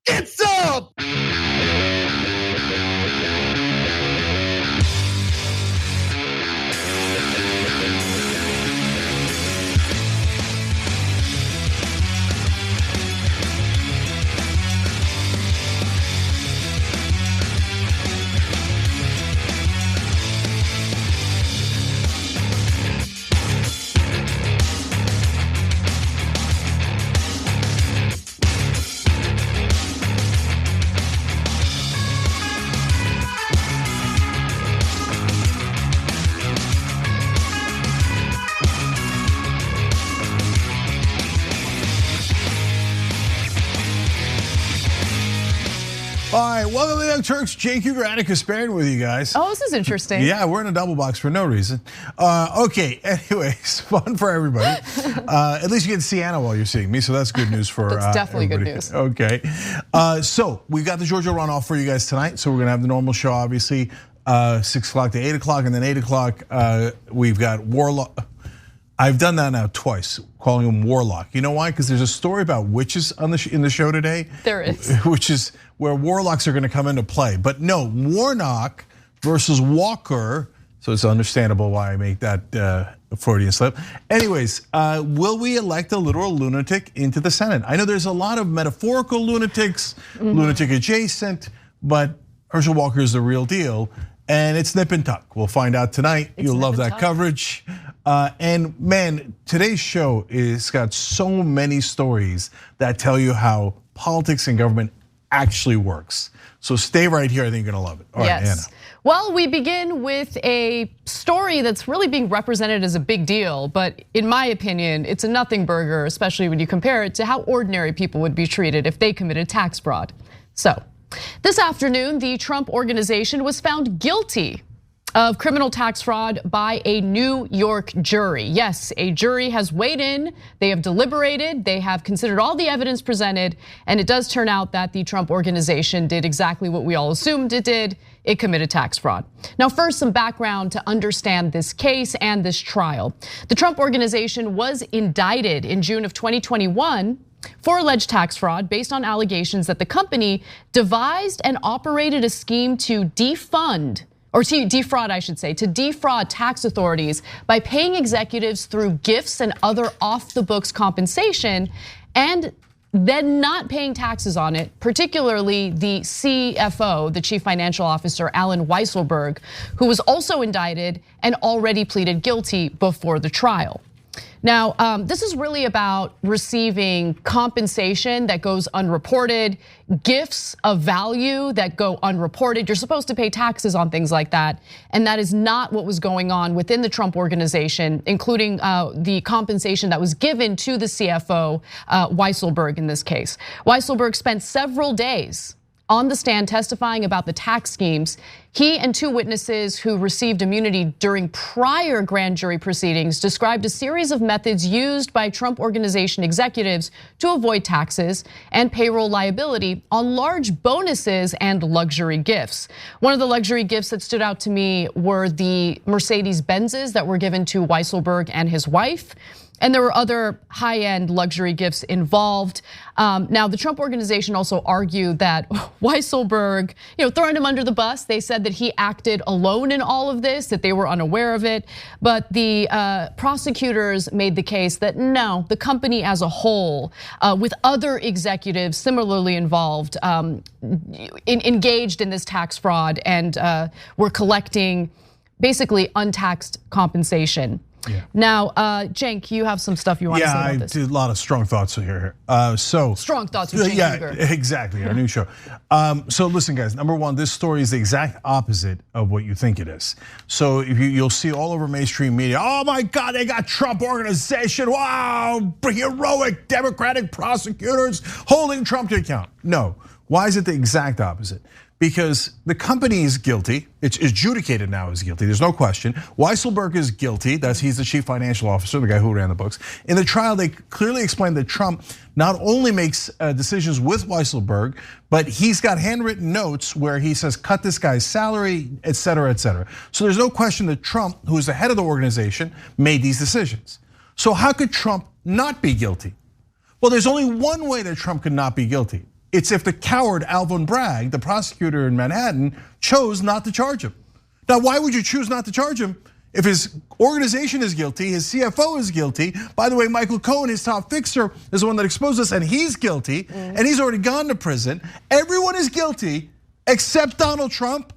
It's up! All right, welcome to the Young Turks. Cenk, Uygur, and Kasparian with you guys. Oh, this is interesting. Yeah, we're in a double box for no reason. Okay, anyways, fun for everybody. At least you get to see Anna while you're seeing me, so that's good news for That's definitely everybody. good news. Okay, so we got the Georgia runoff for you guys tonight. So we're gonna have the normal show, obviously, 6 o'clock to 8 o'clock, and then 8 o'clock we've got Warlock. I've done that now twice, calling him Warlock. You know why? Because there's a story about witches on in the show today. There is. Which is where warlocks are gonna come into play. But no, Warnock versus Walker. So it's understandable why I make that Freudian slip. Anyways, will we elect a literal lunatic into the Senate? I know there's a lot of metaphorical lunatics, lunatic adjacent, but Herschel Walker is the real deal. And it's nip and tuck. We'll find out tonight. You'll love that coverage. And man, today's show is got so many stories that tell you how politics and government actually works. So stay right here. I think you're gonna love it. All right, Anna. Well, we begin with a story that's really being represented as a big deal, but in my opinion, it's a nothing burger, especially when you compare it to how ordinary people would be treated if they committed tax fraud. So, this afternoon, the Trump organization was found guilty of criminal tax fraud by a New York jury. Yes, a jury has weighed in, they have deliberated, they have considered all the evidence presented, and it does turn out that the Trump organization did exactly what we all assumed it did. It committed tax fraud. Now, first, some background to understand this case and this trial. The Trump organization was indicted in June of 2021 for alleged tax fraud based on allegations that the company devised and operated a scheme to defraud tax authorities by paying executives through gifts and other off-the-books compensation and then not paying taxes on it, particularly the CFO, the Chief Financial Officer, Alan Weisselberg, who was also indicted and already pleaded guilty before the trial. Now, this is really about receiving compensation that goes unreported, gifts of value that go unreported. You're supposed to pay taxes on things like that, and that is not what was going on within the Trump organization, including the compensation that was given to the CFO, Weisselberg in this case. Weisselberg spent several days on the stand testifying about the tax schemes. He and two witnesses who received immunity during prior grand jury proceedings described a series of methods used by Trump organization executives to avoid taxes and payroll liability on large bonuses and luxury gifts. One of the luxury gifts that stood out to me were the Mercedes-Benzes that were given to Weisselberg and his wife. And there were other high-end luxury gifts involved. Now, the Trump organization also argued that Weisselberg, throwing him under the bus, they said that he acted alone in all of this, that they were unaware of it. But the prosecutors made the case that no, the company as a whole, with other executives similarly involved, engaged in this tax fraud and were collecting basically untaxed compensation. Yeah. Now, Cenk, you have some stuff you want to say about this. Yeah, I did a lot of strong thoughts here. Strong thoughts with Cenk Uygur. Yeah, exactly, our new show. So listen, guys, number one, this story is the exact opposite of what you think it is. So if you'll see all over mainstream media, oh my God, they got Trump organization, wow, heroic Democratic prosecutors holding Trump to account. No, why is it the exact opposite? Because the company is guilty, it's adjudicated now as guilty, there's no question. Weisselberg is guilty, he's the chief financial officer, the guy who ran the books. In the trial, they clearly explained that Trump not only makes decisions with Weisselberg, but he's got handwritten notes where he says, cut this guy's salary, et cetera, et cetera. So there's no question that Trump, who is the head of the organization, made these decisions. So how could Trump not be guilty? Well, there's only one way that Trump could not be guilty. It's if the coward Alvin Bragg, the prosecutor in Manhattan, chose not to charge him. Now, why would you choose not to charge him? If his organization is guilty, his CFO is guilty. By the way, Michael Cohen, his top fixer, is the one that exposed us, and he's guilty, and he's already gone to prison. Everyone is guilty except Donald Trump.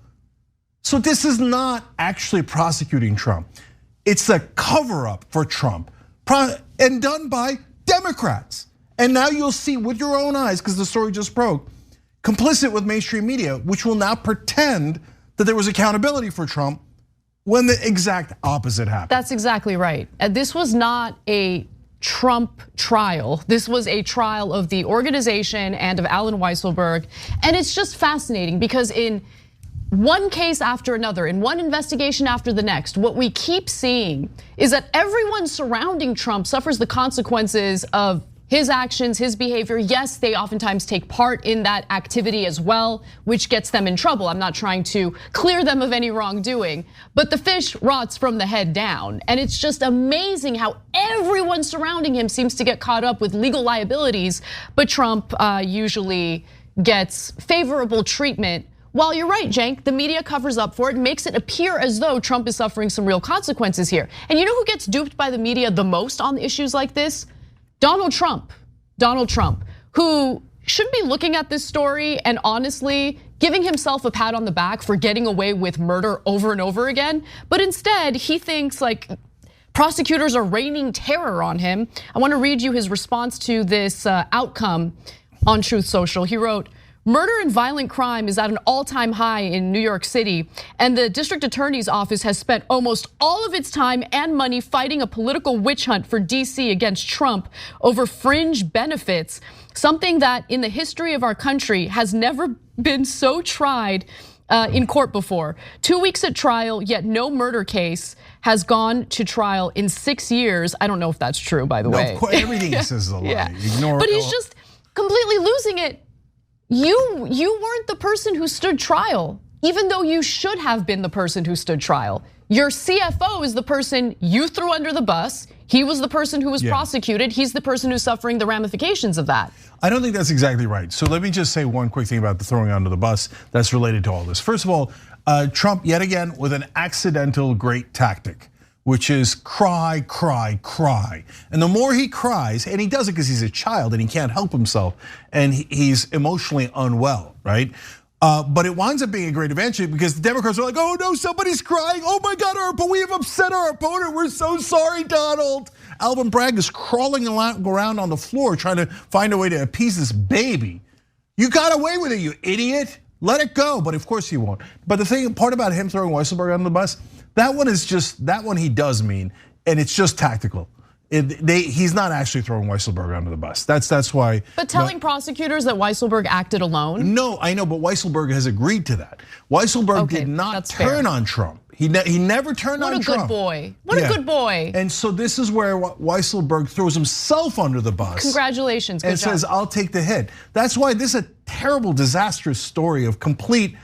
So this is not actually prosecuting Trump. It's a cover-up for Trump, and done by Democrats. And now you'll see with your own eyes, because the story just broke, complicit with mainstream media, which will now pretend that there was accountability for Trump when the exact opposite happened. That's exactly right. This was not a Trump trial. This was a trial of the organization and of Allen Weisselberg. And it's just fascinating because in one case after another, in one investigation after the next, what we keep seeing is that everyone surrounding Trump suffers the consequences of his actions, his behavior. Yes, they oftentimes take part in that activity as well, which gets them in trouble. I'm not trying to clear them of any wrongdoing, but the fish rots from the head down. And it's just amazing how everyone surrounding him seems to get caught up with legal liabilities, but Trump usually gets favorable treatment. While you're right, Cenk, the media covers up for it, makes it appear as though Trump is suffering some real consequences here. And you know who gets duped by the media the most on issues like this? Donald Trump, who should be looking at this story and honestly giving himself a pat on the back for getting away with murder over and over again. But instead, he thinks like prosecutors are raining terror on him. I want to read you his response to this outcome on Truth Social. He wrote, "Murder and violent crime is at an all-time high in New York City, and the district attorney's office has spent almost all of its time and money fighting a political witch hunt for DC against Trump over fringe benefits, something that in the history of our country has never been so tried in court before. 2 weeks at trial, yet no murder case has gone to trial in 6 years." I don't know if that's true, by the way. Of course, everything he says is a lie. Yeah. Ignore but he's just completely losing it. You weren't the person who stood trial, even though you should have been the person who stood trial. Your CFO is the person you threw under the bus. He was the person who was prosecuted. He's the person who's suffering the ramifications of that. I don't think that's exactly right. So let me just say one quick thing about the throwing under the bus that's related to all this. First of all, Trump yet again with an accidental great tactic, which is cry, cry, cry. And the more he cries, and he does it because he's a child and he can't help himself, and he's emotionally unwell, right? But it winds up being a great advantage because the Democrats are like, oh no, somebody's crying. Oh my God, but we have upset our opponent. We're so sorry, Donald. Alvin Bragg is crawling around on the floor trying to find a way to appease this baby. You got away with it, you idiot. Let it go, but of course he won't. But the part about him throwing Weisselberg under the bus, that one he does mean, and it's just tactical. He's not actually throwing Weisselberg under the bus. That's why. But telling prosecutors that Weisselberg acted alone? No, I know, but Weisselberg has agreed to that. Weisselberg did not turn on Trump. He never turned on Trump. What a good boy. What a good boy. And so this is where Weisselberg throws himself under the bus. Congratulations, good job. And says, I'll take the hit. That's why this is a terrible, disastrous story of complete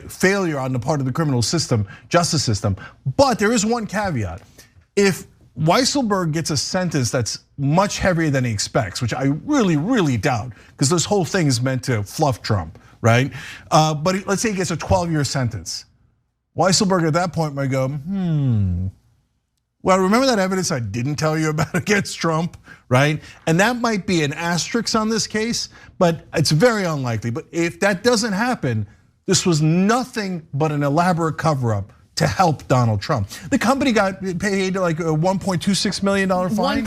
failure on the part of the criminal system, justice system. But there is one caveat. If Weisselberg gets a sentence that's much heavier than he expects, which I really, really doubt, because this whole thing is meant to fluff Trump, right? But let's say he gets a 12-year sentence. Weisselberg at that point might go, well, remember that evidence I didn't tell you about against Trump, right? And that might be an asterisk on this case, but it's very unlikely. But if that doesn't happen, this was nothing but an elaborate cover-up to help Donald Trump. The company got paid like a $1.26 million fine.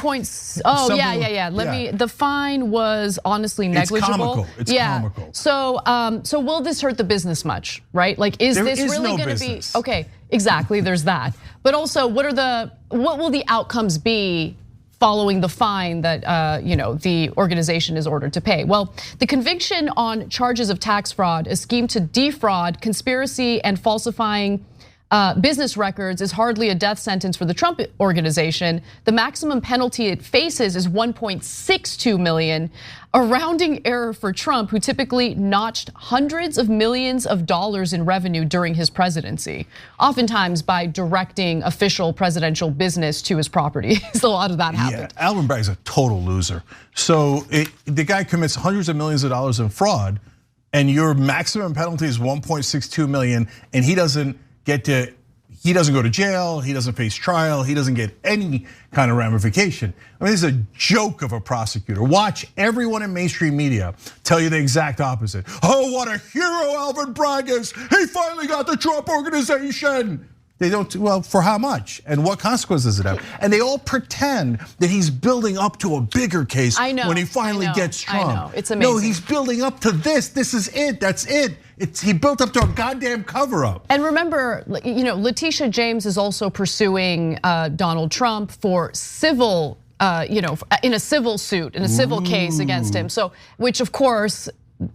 The fine was honestly negligible. It's comical. So will this hurt the business much, right? Like, is this really going to be? Okay, exactly. There's that. But also, what will the outcomes be following the fine that the organization is ordered to pay? Well, the conviction on charges of tax fraud, a scheme to defraud, conspiracy, and falsifying business records is hardly a death sentence for the Trump organization. The maximum penalty it faces is $1.62 million, a rounding error for Trump, who typically notched hundreds of millions of dollars in revenue during his presidency, oftentimes by directing official presidential business to his property. So a lot of that happened. Yeah, Alvin Bragg's a total loser. So the guy commits hundreds of millions of dollars in fraud, and your maximum penalty is $1.62 million, and he doesn't go to jail, he doesn't face trial, he doesn't get any kind of ramification. I mean, this is a joke of a prosecutor. Watch everyone in mainstream media tell you the exact opposite. Oh, what a hero Alvin Bragg is. He finally got the Trump organization. They don't, well, for how much? And what consequences does it have? And they all pretend that he's building up to a bigger case when he finally gets Trump. I know, it's amazing. No, he's building up to this. This is it, that's it. He built up to a goddamn cover up. And remember, Letitia James is also pursuing Donald Trump for civil, in a civil suit, in a civil case against him. So, which of course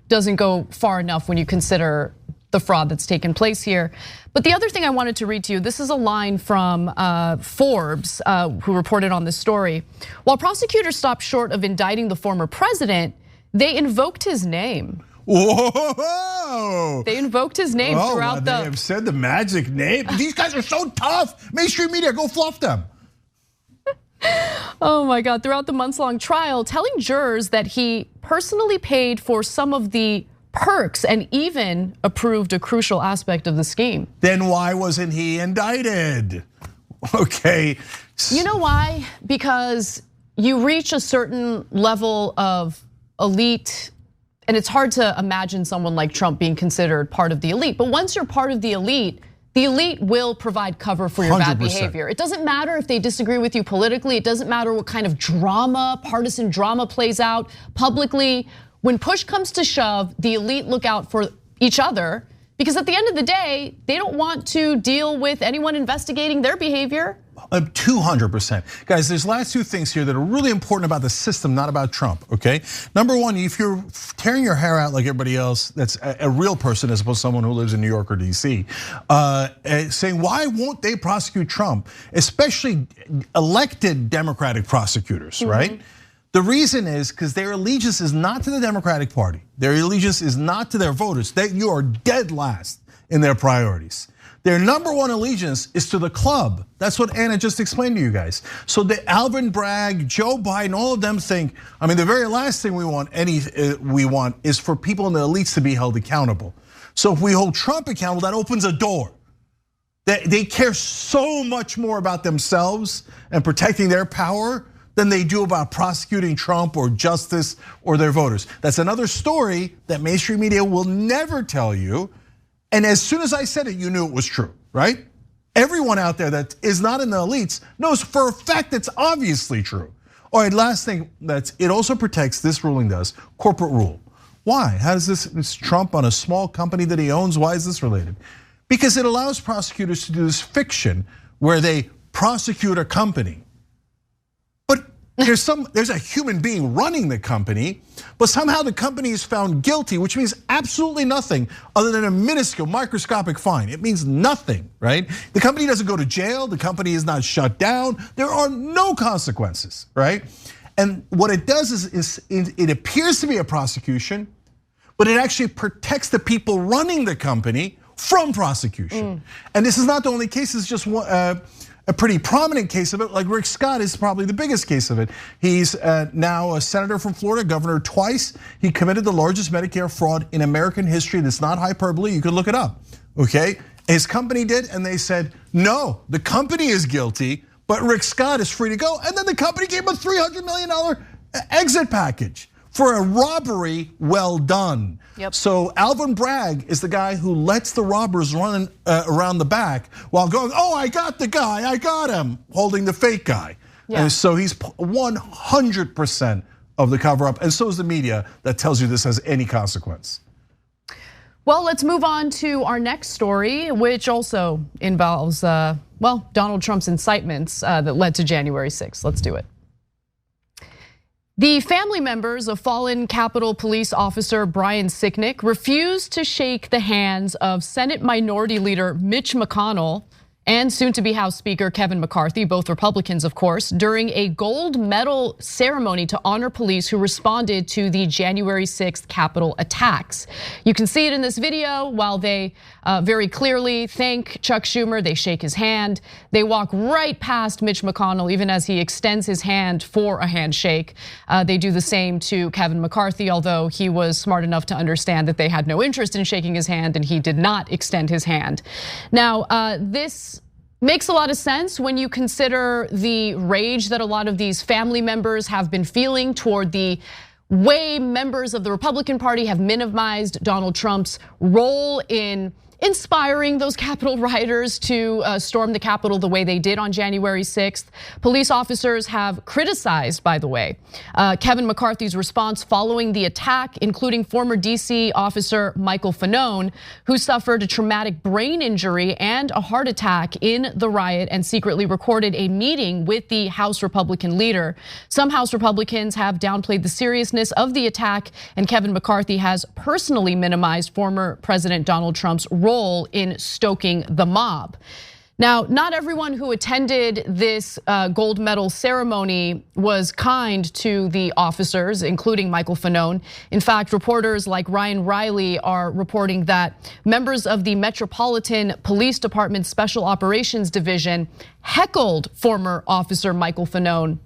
doesn't go far enough when you consider the fraud that's taken place here. But the other thing I wanted to read to you, this is a line from Forbes, who reported on this story. While prosecutors stopped short of indicting the former president, they invoked his name. Whoa! They invoked his name throughout They have said the magic name. These guys are so tough. Mainstream media, go fluff them. Oh my God, throughout the months-long trial, telling jurors that he personally paid for some of the perks and even approved a crucial aspect of the scheme. Then why wasn't he indicted? Okay. You know why? Because you reach a certain level of elite, and it's hard to imagine someone like Trump being considered part of the elite. But once you're part of the elite will provide cover for your 100%. Bad behavior. It doesn't matter if they disagree with you politically. It doesn't matter what kind of drama, partisan drama plays out publicly. When push comes to shove, the elite look out for each other, because at the end of the day, they don't want to deal with anyone investigating their behavior. 200%. Guys, there's last two things here that are really important about the system, not about Trump, okay? Number one, if you're tearing your hair out like everybody else, that's a real person as opposed to someone who lives in New York or DC, saying why won't they prosecute Trump, especially elected Democratic prosecutors, right? The reason is because their allegiance is not to the Democratic Party. Their allegiance is not to their voters. You are dead last in their priorities. Their number one allegiance is to the club. That's what Anna just explained to you guys. So the Alvin Bragg, Joe Biden, all of them think, I mean, the very last thing we want is for people in the elites to be held accountable. So if we hold Trump accountable, that opens a door. They care so much more about themselves and protecting their power than they do about prosecuting Trump or justice or their voters. That's another story that mainstream media will never tell you. And as soon as I said it, you knew it was true, right? Everyone out there that is not in the elites knows for a fact it's obviously true. All right, last thing, it also protects, this ruling does, corporate rule. Why? How does this Trump on a small company that he owns, why is this related? Because it allows prosecutors to do this fiction where they prosecute a company. There's a human being running the company, but somehow the company is found guilty, which means absolutely nothing other than a minuscule, microscopic fine. It means nothing, right? The company doesn't go to jail, the company is not shut down, there are no consequences, right? And what it does is it appears to be a prosecution, but it actually protects the people running the company from prosecution. And this is not the only case, it's just a pretty prominent case of it, like Rick Scott is probably the biggest case of it. He's now a senator from Florida, governor twice. He committed the largest Medicare fraud in American history. That's not hyperbole, you could look it up, okay? His company did, and they said, no, the company is guilty, but Rick Scott is free to go. And then the company gave him a $300 million exit package for a robbery well done. Yep. So Alvin Bragg is the guy who lets the robbers run around the back while going, oh, I got the guy, I got him, holding the fake guy. Yeah. And so he's 100% of the cover up, and so is the media that tells you this has any consequence. Well, let's move on to our next story, which also involves, Donald Trump's incitements that led to January 6th. Let's do it. The family members of fallen Capitol Police officer Brian Cenk refused to shake the hands of Senate Minority Leader Mitch McConnell and soon-to-be House Speaker Kevin McCarthy, both Republicans, of course, during a gold medal ceremony to honor police who responded to the January 6th Capitol attacks. You can see it in this video. While they very clearly thank Chuck Schumer, they shake his hand. They walk right past Mitch McConnell, even as he extends his hand for a handshake. They do the same to Kevin McCarthy, although he was smart enough to understand that they had no interest in shaking his hand and he did not extend his hand. Now, this makes a lot of sense when you consider the rage that a lot of these family members have been feeling toward the way members of the Republican Party have minimized Donald Trump's role in inspiring those Capitol rioters to storm the Capitol the way they did on January 6th. Police officers have criticized, by the way, Kevin McCarthy's response following the attack, including former DC officer Michael Fanone, who suffered a traumatic brain injury and a heart attack in the riot and secretly recorded a meeting with the House Republican leader. Some House Republicans have downplayed the seriousness of the attack, and Kevin McCarthy has personally minimized former President Donald Trump's role in stoking the mob. Now, not everyone who attended this gold medal ceremony was kind to the officers, including Michael Fanone. In fact, reporters like Ryan Riley are reporting that members of the Metropolitan Police Department Special Operations Division heckled former officer Michael Fanone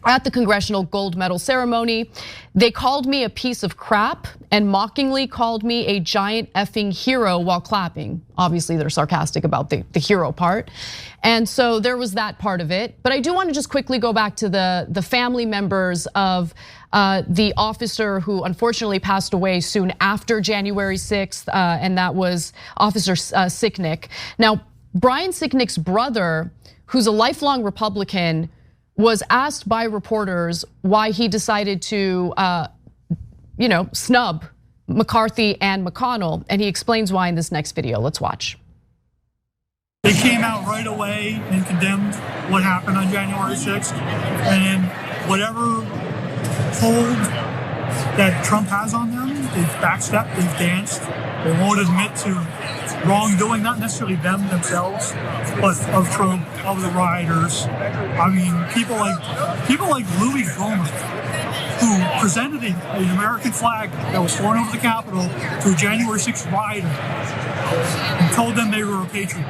at the Congressional Gold Medal ceremony. They called me a piece of crap and mockingly called me a giant effing hero while clapping. Obviously, they're sarcastic about the hero part. And so there was that part of it. But I do want to just quickly go back to the family members of the officer who unfortunately passed away soon after January 6th, and that was Officer Cenk. Now, Brian Cenk's brother, who's a lifelong Republican, was asked by reporters why he decided to, snub McCarthy and McConnell, and he explains why in this next video. Let's watch. They came out right away and condemned what happened on January 6th, and whatever hold that Trump has on them, they've backstepped, they've danced. They won't admit to wrongdoing, not necessarily them themselves, but of Trump, of the rioters. I mean, people like Louis Gohmert, who presented an American flag that was flown over the Capitol to a January 6th rioter and told them they were a patriot.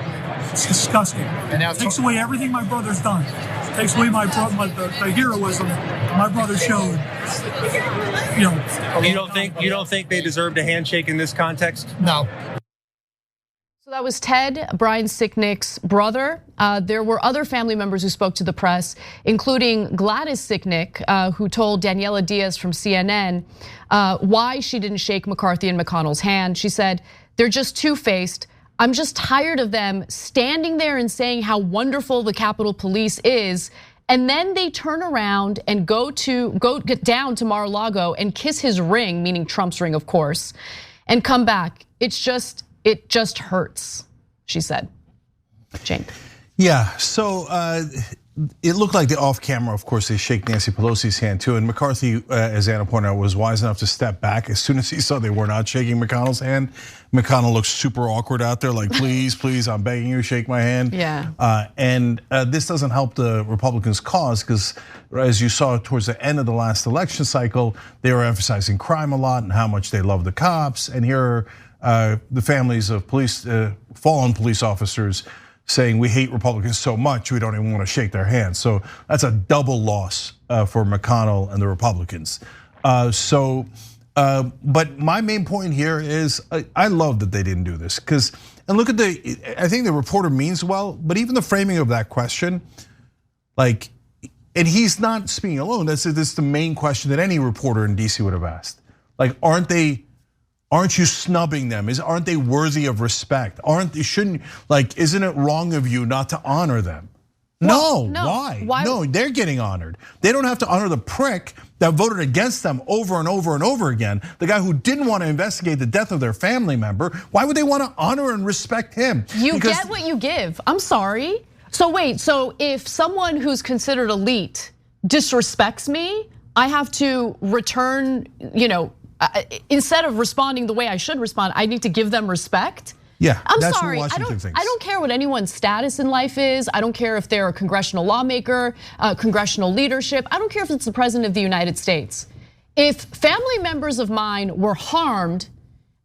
It's disgusting. And now it takes away everything my brother's done. It takes away the heroism my brother showed. You don't think they deserved a handshake in this context? No. So that was Ted, Brian Cenk's brother. There were other family members who spoke to the press, including Gladys Cenk, who told Daniela Diaz from CNN why she didn't shake McCarthy and McConnell's hand. She said, "They're just two-faced. I'm just tired of them standing there and saying how wonderful the Capitol Police is, and then they turn around and go get down to Mar-a-Lago and kiss his ring," meaning Trump's ring, of course, "and come back. It just hurts," she said. Cenk. Yeah, so it looked like the off camera, of course, they shake Nancy Pelosi's hand too. And McCarthy, as Anna pointed out, was wise enough to step back as soon as he saw they were not shaking McConnell's hand. McConnell looked super awkward out there, like, please, please, I'm begging you, shake my hand. Yeah. And this doesn't help the Republicans' cause, because as you saw towards the end of the last election cycle, they were emphasizing crime a lot and how much they love the cops. And here are the families of fallen police officers saying we hate Republicans so much we don't even want to shake their hands. So that's a double loss for McConnell and the Republicans. But my main point here is I love that they didn't do this, because and look at I think the reporter means well, but even the framing of that question, like, and he's not speaking alone. This is the main question that any reporter in DC would have asked. Like, aren't you snubbing them? Aren't they worthy of respect? Isn't it wrong of you not to honor them? No, why? No, they're getting honored. They don't have to honor the prick that voted against them over and over and over again. The guy who didn't want to investigate the death of their family member. Why would they want to honor and respect him? You get what you give. I'm sorry. So wait, so if someone who's considered elite disrespects me, I have to return, instead of responding the way I should respond, I need to give them respect. Yeah, I'm that's sorry. what Washington thinks. I don't care what anyone's status in life is. I don't care if they're a congressional lawmaker, congressional leadership. I don't care if it's the president of the United States. If family members of mine were harmed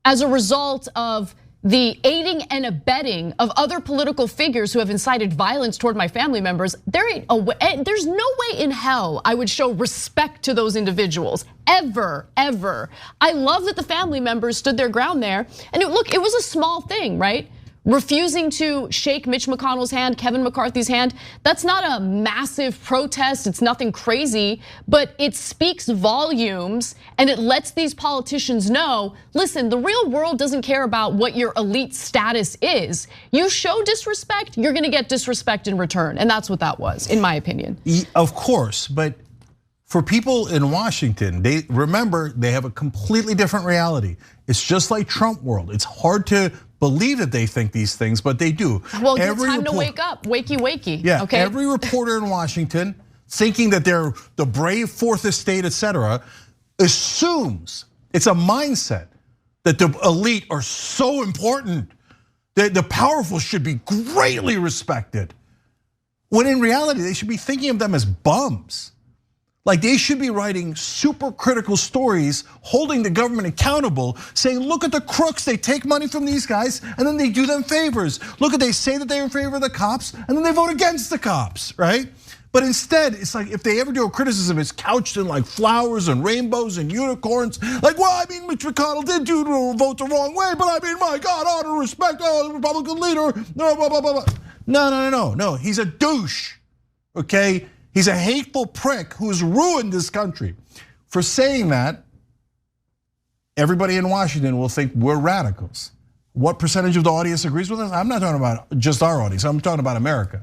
as a result of the aiding and abetting of other political figures who have incited violence toward my family members, there's no way in hell I would show respect to those individuals, ever. I love that the family members stood their ground there. And look, it was a small thing, right? Refusing to shake Mitch McConnell's hand, Kevin McCarthy's hand. That's not a massive protest, it's nothing crazy, but it speaks volumes and it lets these politicians know, listen, the real world doesn't care about what your elite status is. You show disrespect, you're gonna get disrespect in return. And that's what that was, in my opinion. Of course, but for people in Washington, they have a completely different reality. It's just like Trump world. It's hard to believe that they think these things, but they do. Well, it's time to wake up, wakey. Yeah, okay? Every reporter in Washington thinking that they're the brave fourth estate, etc., assumes it's a mindset that the elite are so important, that the powerful should be greatly respected. When in reality, they should be thinking of them as bums. Like they should be writing super critical stories, holding the government accountable, saying, look at the crooks, they take money from these guys and then they do them favors. Look, they say that they're in favor of the cops and then they vote against the cops, right? But instead, it's like if they ever do a criticism, it's couched in like flowers and rainbows and unicorns. Like, well, I mean, Mitch McConnell did vote the wrong way, but I mean, my God, honor, respect, the Republican leader, blah, blah, blah, blah. No, he's a douche, okay? He's a hateful prick who's ruined this country. For saying that, everybody in Washington will think we're radicals. What percentage of the audience agrees with us? I'm not talking about just our audience, I'm talking about America.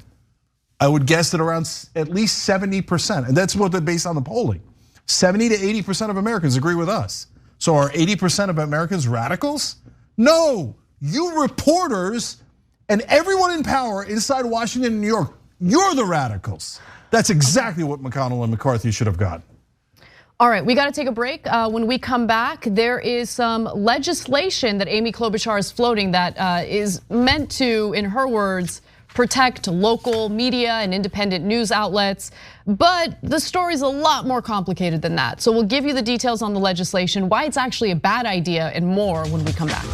I would guess that around at least 70%, and that's what they're based on the polling. 70 to 80% of Americans agree with us. So are 80% of Americans radicals? No, you reporters and everyone in power inside Washington and New York, you're the radicals. That's exactly what McConnell and McCarthy should have gotten. All right, we got to take a break. When we come back, there is some legislation that Amy Klobuchar is floating that is meant to, in her words, protect local media and independent news outlets. But the story's a lot more complicated than that. So we'll give you the details on the legislation, why it's actually a bad idea, and more when we come back.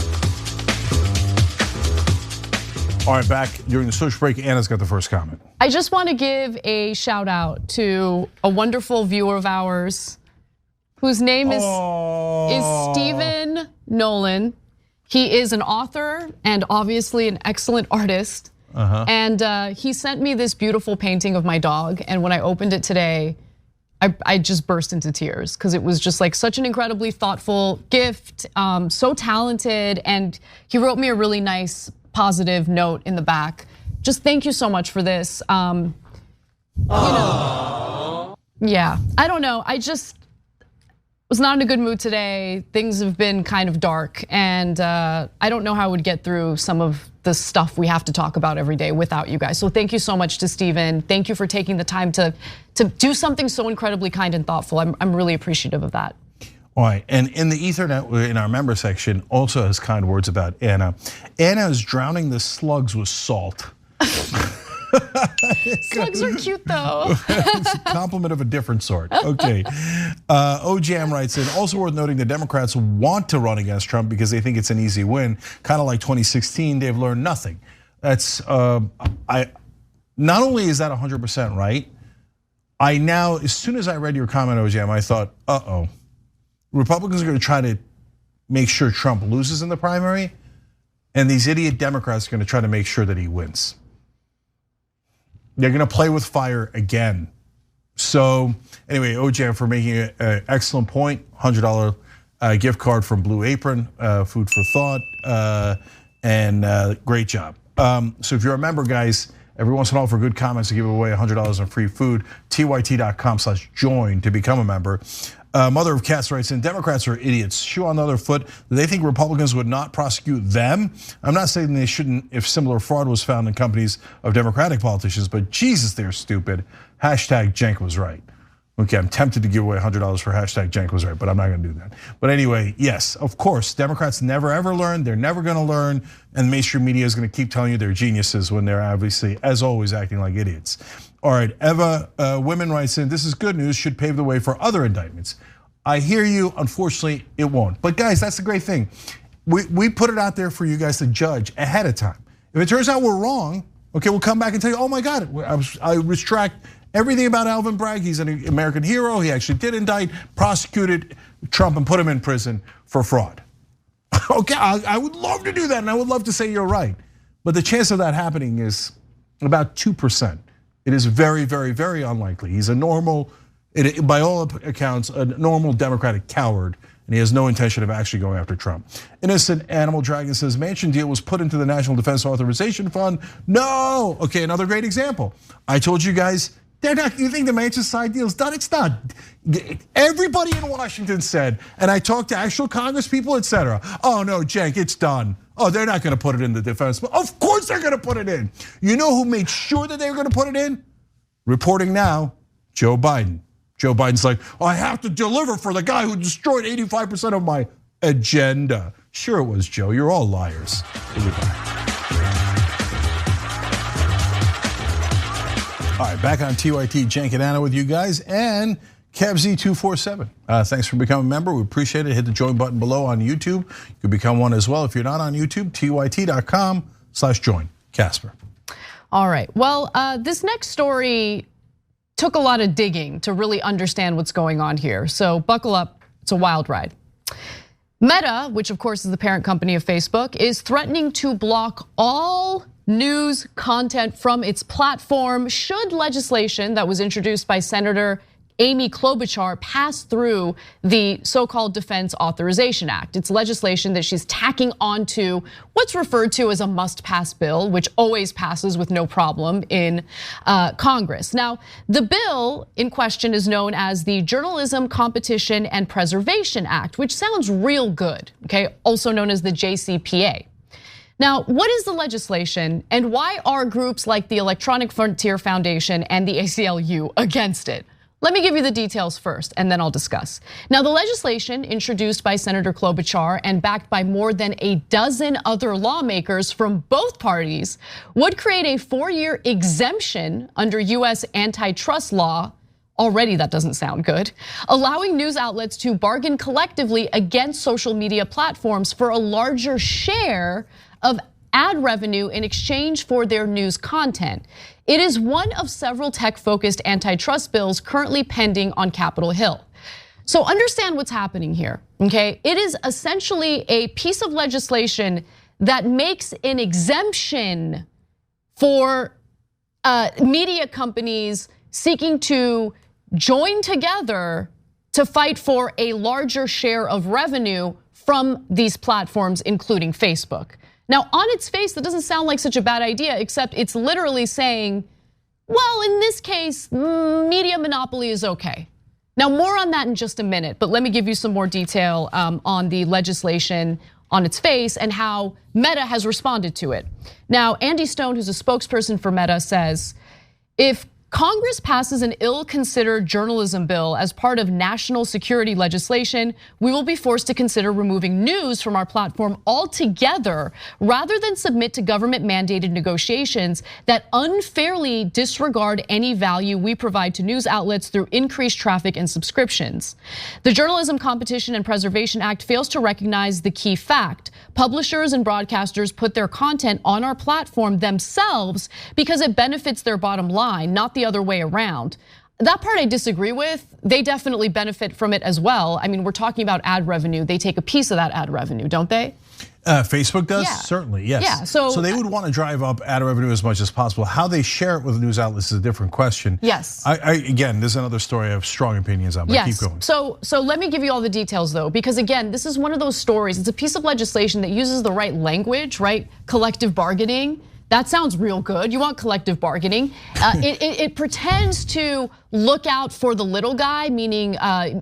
All right, back during the social break, Anna's got the first comment. I just want to give a shout out to a wonderful viewer of ours whose name is Stephen Nolan. He is an author and obviously an excellent artist. And he sent me this beautiful painting of my dog. And when I opened it today, I just burst into tears because it was just like such an incredibly thoughtful gift, so talented. And he wrote me a really nice positive note in the back. Just thank you so much for this. Yeah, I don't know. I just was not in a good mood today. Things have been kind of dark, and I don't know how I would get through some of the stuff we have to talk about every day without you guys. So thank you so much to Stephen. Thank you for taking the time to do something so incredibly kind and thoughtful. I'm really appreciative of that. All right, and in the Ethernet, in our member section, also has kind words about Anna. Anna is drowning the slugs with salt. Slugs are cute though. It's a compliment of a different sort. Okay, OJam writes in, also worth noting the Democrats want to run against Trump because they think it's an easy win. Kind of like 2016, they've learned nothing. That's, not only is that 100% right, I now, as soon as I read your comment, OJam, I thought, Republicans are gonna try to make sure Trump loses in the primary, and these idiot Democrats are gonna try to make sure that he wins. They're gonna play with fire again. So anyway, OJ for making an excellent point. $100 gift card from Blue Apron, food for thought, and great job. So if you're a member, guys, every once in a while for good comments, to give away $100 in free food. tyt.com/join to become a member. Mother of Cats writes in, Democrats are idiots. Shoe on the other foot, they think Republicans would not prosecute them. I'm not saying they shouldn't if similar fraud was found in companies of Democratic politicians, but Jesus, they're stupid. #Cenk was right. Okay, I'm tempted to give away $100 for hashtag Cenk was right, but I'm not gonna do that. But anyway, yes, of course, Democrats never ever learn, they're never gonna learn, and mainstream media is gonna keep telling you they're geniuses when they're obviously, as always, acting like idiots. All right, Eva Women writes in, this is good news, should pave the way for other indictments. I hear you, unfortunately, it won't. But guys, that's the great thing. We put it out there for you guys to judge ahead of time. If it turns out we're wrong, okay, we'll come back and tell you, oh my God, I retract everything about Alvin Bragg. He's an American hero. He actually did indict, prosecuted Trump and put him in prison for fraud. Okay, I would love to do that and I would love to say you're right. But the chance of that happening is about 2%. It is very, very, very unlikely. He's a normal, by all accounts, a normal Democratic coward, and he has no intention of actually going after Trump. Innocent Animal Dragon says, Manchin deal was put into the National Defense Authorization Fund. No, okay, another great example. I told you guys, they're not, you think the Manchin side deal is done? It's not. Everybody in Washington said, and I talked to actual Congress people, etc. Oh no, Cenk, it's done. Oh, they're not gonna put it in the defense. Of course they're gonna put it in. You know who made sure that they were gonna put it in? Reporting now, Joe Biden. Joe Biden's like, oh, I have to deliver for the guy who destroyed 85% of my agenda. Sure it was, Joe, you're all liars. We'll be back. All right, back on TYT, Cenk and Anna with you guys, and KevZ247. Thanks for becoming a member, we appreciate it. Hit the join button below on YouTube. You can become one as well. If you're not on YouTube, tyt.com/join. Casper. All right, well, this next story took a lot of digging to really understand what's going on here. So buckle up, it's a wild ride. Meta, which of course is the parent company of Facebook, is threatening to block all news content from its platform should legislation that was introduced by Senator Amy Klobuchar passed through the so-called Defense Authorization Act. It's legislation that she's tacking onto what's referred to as a must-pass bill, which always passes with no problem in Congress. Now, the bill in question is known as the Journalism Competition and Preservation Act, which sounds real good, okay? Also known as the JCPA. Now, what is the legislation and why are groups like the Electronic Frontier Foundation and the ACLU against it? Let me give you the details first, and then I'll discuss. Now, the legislation introduced by Senator Klobuchar and backed by more than a dozen other lawmakers from both parties would create a 4-year exemption under US antitrust law. Already that doesn't sound good. Allowing news outlets to bargain collectively against social media platforms for a larger share of ad revenue in exchange for their news content. It is one of several tech-focused antitrust bills currently pending on Capitol Hill. So understand what's happening here, okay? It is essentially a piece of legislation that makes an exemption for media companies seeking to join together to fight for a larger share of revenue from these platforms, including Facebook. Now, on its face, that doesn't sound like such a bad idea, except it's literally saying, well, in this case, media monopoly is okay. Now, more on that in just a minute, but let me give you some more detail on the legislation on its face and how Meta has responded to it. Now, Andy Stone, who's a spokesperson for Meta, says, if Congress passes an ill-considered journalism bill as part of national security legislation, we will be forced to consider removing news from our platform altogether rather than submit to government-mandated negotiations that unfairly disregard any value we provide to news outlets through increased traffic and subscriptions. The Journalism Competition and Preservation Act fails to recognize the key fact. Publishers and broadcasters put their content on our platform themselves because it benefits their bottom line, not the other way around. That part I disagree with. They definitely benefit from it as well. I mean, we're talking about ad revenue. They take a piece of that ad revenue, don't they? Facebook does, Yeah. Certainly, yes. Yeah, so they would want to drive up ad revenue as much as possible. How they share it with news outlets is a different question. Yes. Again, this is another story I have strong opinions on, but yes. keep going. So let me give you all the details though, because again, this is one of those stories. It's a piece of legislation that uses the right language, right? Collective bargaining. That sounds real good. You want collective bargaining. It pretends to look out for the little guy, meaning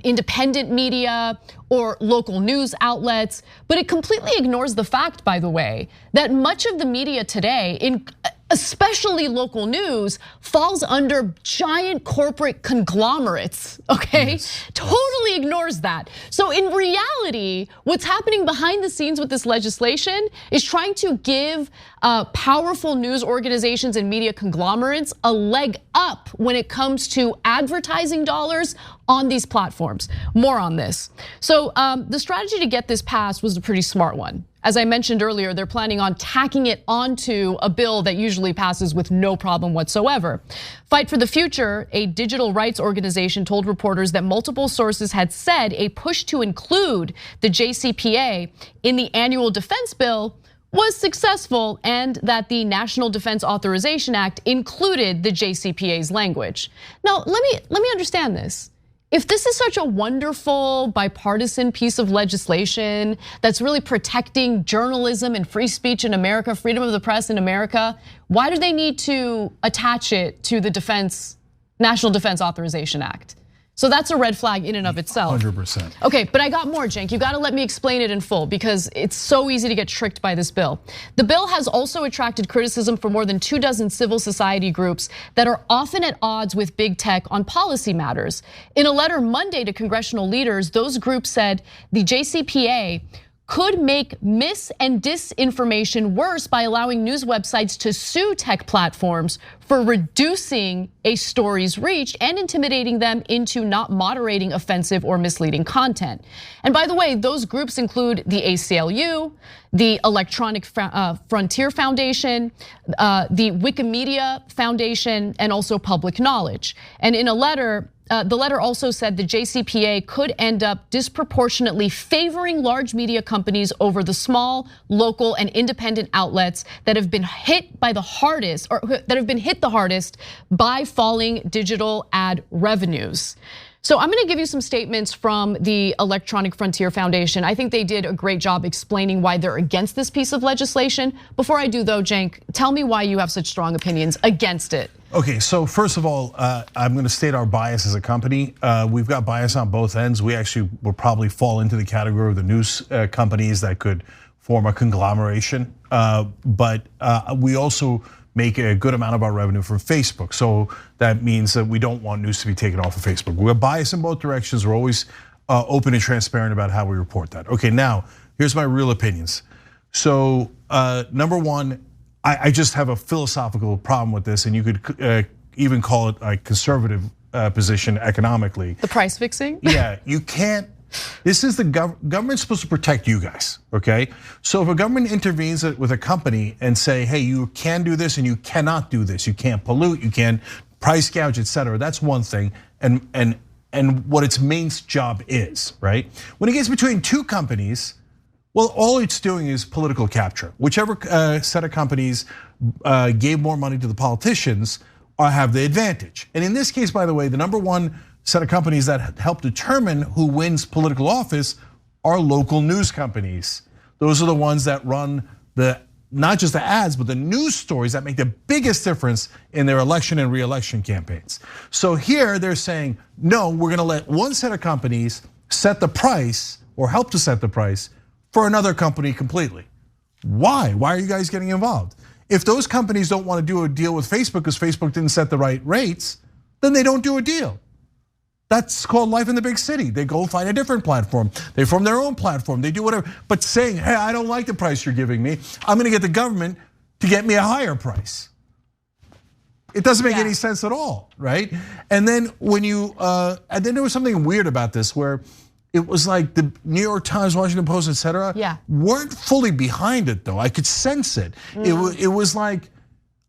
independent media or local news outlets, but it completely ignores the fact, by the way, that much of the media today, especially local news, falls under giant corporate conglomerates, okay? Yes. Totally ignores that. So in reality, what's happening behind the scenes with this legislation is trying to give powerful news organizations and media conglomerates a leg up when it comes to advertising dollars on these platforms. More on this. So the strategy to get this passed was a pretty smart one. As I mentioned earlier, they're planning on tacking it onto a bill that usually passes with no problem whatsoever. Fight for the Future, a digital rights organization, told reporters that multiple sources had said a push to include the JCPA in the annual defense bill was successful, and that the National Defense Authorization Act included the JCPA's language. Now, let me understand this. If this is such a wonderful bipartisan piece of legislation that's really protecting journalism and free speech in America, freedom of the press in America, why do they need to attach it to the National Defense Authorization Act? So that's a red flag in and of itself. 100%. Okay, but I got more, Cenk. You gotta let me explain it in full because it's so easy to get tricked by this bill. The bill has also attracted criticism from more than 24 civil society groups that are often at odds with big tech on policy matters. In a letter Monday to congressional leaders, those groups said the JCPA could make mis- and disinformation worse by allowing news websites to sue tech platforms for reducing a story's reach and intimidating them into not moderating offensive or misleading content. And by the way, those groups include the ACLU, the Electronic Frontier Foundation, the Wikimedia Foundation, and also Public Knowledge. And in a letter, the letter also said the JCPA could end up disproportionately favoring large media companies over the small, local, and independent outlets that have been hit by the hardest, or that have been hit the hardest by falling digital ad revenues. So I'm gonna give you some statements from the Electronic Frontier Foundation. I think they did a great job explaining why they're against this piece of legislation. Before I do though, Cenk, tell me why you have such strong opinions against it. Okay, so first of all, I'm gonna state our bias as a company. We've got bias on both ends. We actually will probably fall into the category of the news companies that could form a conglomeration. But we also make a good amount of our revenue from Facebook. So that means that we don't want news to be taken off of Facebook. We're biased in both directions. We're always open and transparent about how we report that. Okay, now, here's my real opinions. So number one, I just have a philosophical problem with this, and you could even call it a conservative position economically. The price fixing? Yeah, you can't. This is the government's supposed to protect you guys, okay? So if a government intervenes with a company and say, hey, you can do this and you cannot do this, you can't pollute, you can't price gouge, et cetera, that's one thing, and what its main job is, right? When it gets between two companies, well, all it's doing is political capture. Whichever set of companies gave more money to the politicians have the advantage. And in this case, by the way, the number one set of companies that help determine who wins political office are local news companies. Those are the ones that run not just the ads, but the news stories that make the biggest difference in their election and re-election campaigns. So here they're saying, no, we're gonna let one set of companies set the price or help to set the price for another company completely. Why? Why are you guys getting involved? If those companies don't want to do a deal with Facebook because Facebook didn't set the right rates, then they don't do a deal. That's called life in the big city. They go find a different platform. They form their own platform. They do whatever. But saying, hey, I don't like the price you're giving me. I'm gonna get the government to get me a higher price. It doesn't make any sense at all, right? And then and then there was something weird about this where it was like the New York Times, Washington Post, et cetera, weren't fully behind it though. I could sense it. It was like,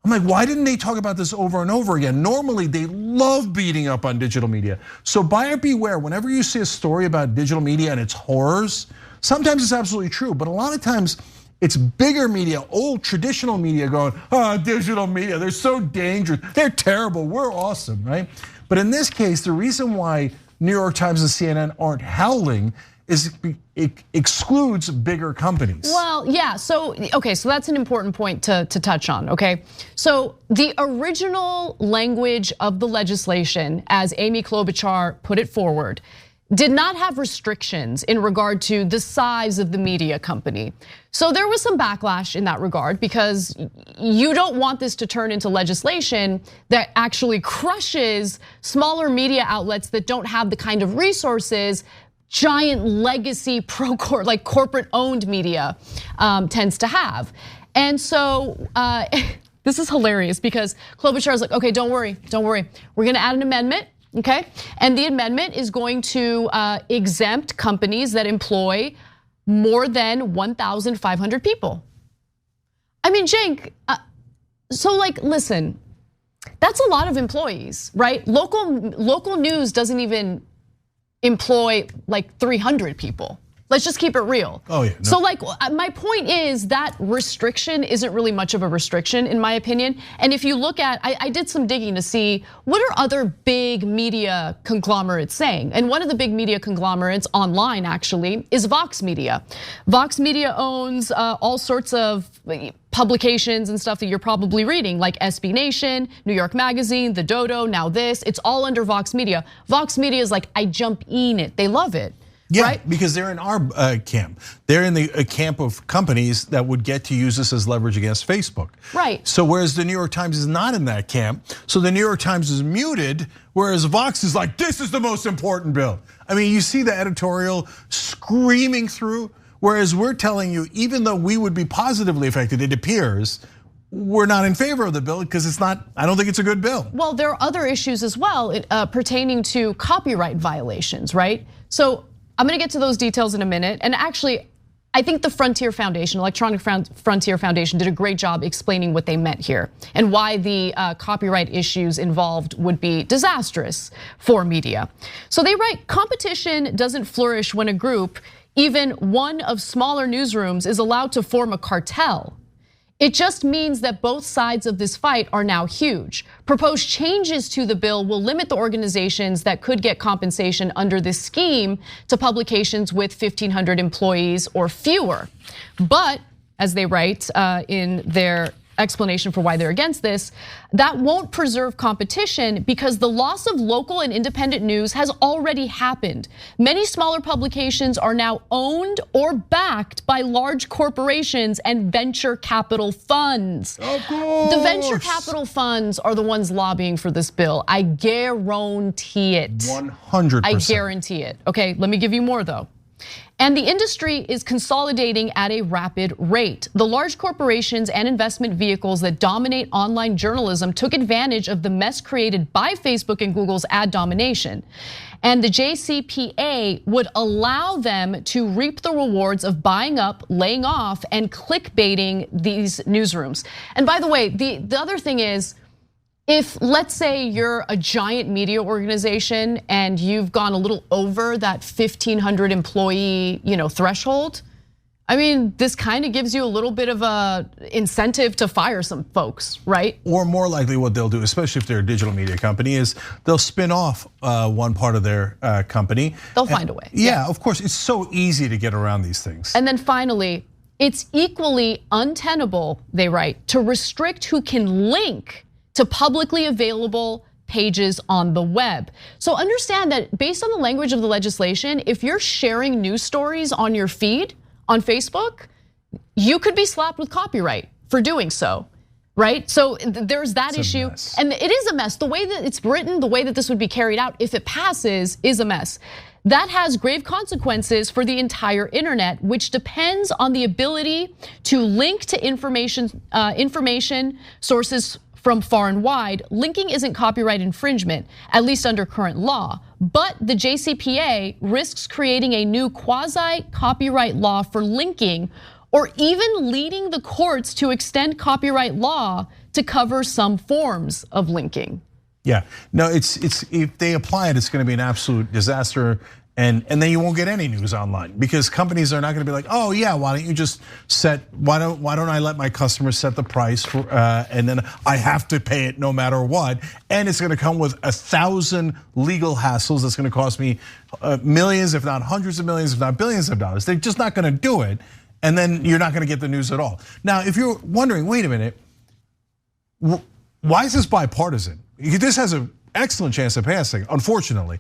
I'm like, why didn't they talk about this over and over again? Normally, they love beating up on digital media. So buyer beware, whenever you see a story about digital media and its horrors, sometimes it's absolutely true, but a lot of times it's bigger media, old traditional media going, digital media, they're so dangerous, they're terrible, we're awesome, right? But in this case, the reason why New York Times and CNN aren't howling is it excludes bigger companies. Well, yeah, so that's an important point to touch on, okay? So the original language of the legislation, as Amy Klobuchar put it forward, did not have restrictions in regard to the size of the media company. So there was some backlash in that regard because you don't want this to turn into legislation that actually crushes smaller media outlets that don't have the kind of resources giant legacy corporate owned media tends to have. And so this is hilarious because Klobuchar is like, okay, don't worry. We're gonna add an amendment. Okay, and the amendment is going to exempt companies that employ more than 1,500 people. I mean, Cenk, so listen, that's a lot of employees, right? Local news doesn't even employ 300 people. Let's just keep it real. Oh yeah. No. So my point is that restriction isn't really much of a restriction in my opinion. And if you look at, I did some digging to see what are other big media conglomerates saying. And one of the big media conglomerates online actually is Vox Media. Vox Media owns all sorts of publications and stuff that you're probably reading, like SB Nation, New York Magazine, The Dodo, now this, it's all under Vox Media. Vox Media is like, I jump in it, they love it. Yeah, right? Because they're in our camp. They're in the camp of companies that would get to use this as leverage against Facebook. Right. So whereas the New York Times is not in that camp, so the New York Times is muted, whereas Vox is like, this is the most important bill. I mean, you see the editorial screaming through, whereas we're telling you, even though we would be positively affected, it appears, we're not in favor of the bill because it's not, I don't think it's a good bill. Well, there are other issues as well pertaining to copyright violations, right? So I'm gonna get to those details in a minute. And actually, I think the Frontier Foundation, Electronic Frontier Foundation did a great job explaining what they meant here and why the copyright issues involved would be disastrous for media. So they write, competition doesn't flourish when a group, even one of smaller newsrooms, is allowed to form a cartel. It just means that both sides of this fight are now huge. Proposed changes to the bill will limit the organizations that could get compensation under this scheme to publications with 1,500 employees or fewer. But, as they write in their explanation for why they're against this, that won't preserve competition because the loss of local and independent news has already happened. Many smaller publications are now owned or backed by large corporations and venture capital funds. Of course. The venture capital funds are the ones lobbying for this bill. I guarantee it. 100%. I guarantee it. Okay, let me give you more though. And the industry is consolidating at a rapid rate. The large corporations and investment vehicles that dominate online journalism took advantage of the mess created by Facebook and Google's ad domination. And the JCPA would allow them to reap the rewards of buying up, laying off, and clickbaiting these newsrooms. And by the way, the other thing is, if let's say you're a giant media organization and you've gone a little over that 1,500 employee, threshold, I mean, this kind of gives you a little bit of a incentive to fire some folks, right? Or more likely what they'll do, especially if they're a digital media company, is they'll spin off one part of their company. They'll find a way. Yeah, of course, it's so easy to get around these things. And then finally, it's equally untenable, they write, to restrict who can link to publicly available pages on the web. So understand that based on the language of the legislation, if you're sharing news stories on your feed on Facebook, you could be slapped with copyright for doing so, right? So there's that issue, and it is a mess. The way that it's written, the way that this would be carried out, if it passes, is a mess. That has grave consequences for the entire internet, which depends on the ability to link to information sources from far and wide. Linking isn't copyright infringement, at least under current law. But the JCPA risks creating a new quasi-copyright law for linking, or even leading the courts to extend copyright law to cover some forms of linking. Yeah, no, it's if they apply it, it's gonna be an absolute disaster. And then you won't get any news online because companies are not going to be like, oh yeah, why don't you just why don't I let my customers set the price and then I have to pay it no matter what, and it's going to come with 1,000 legal hassles that's going to cost me millions, if not hundreds of millions, if not billions of dollars. They're just not going to do it, and then you're not going to get the news at all. Now, if you're wondering, wait a minute, why is this bipartisan? This has an excellent chance of passing, unfortunately.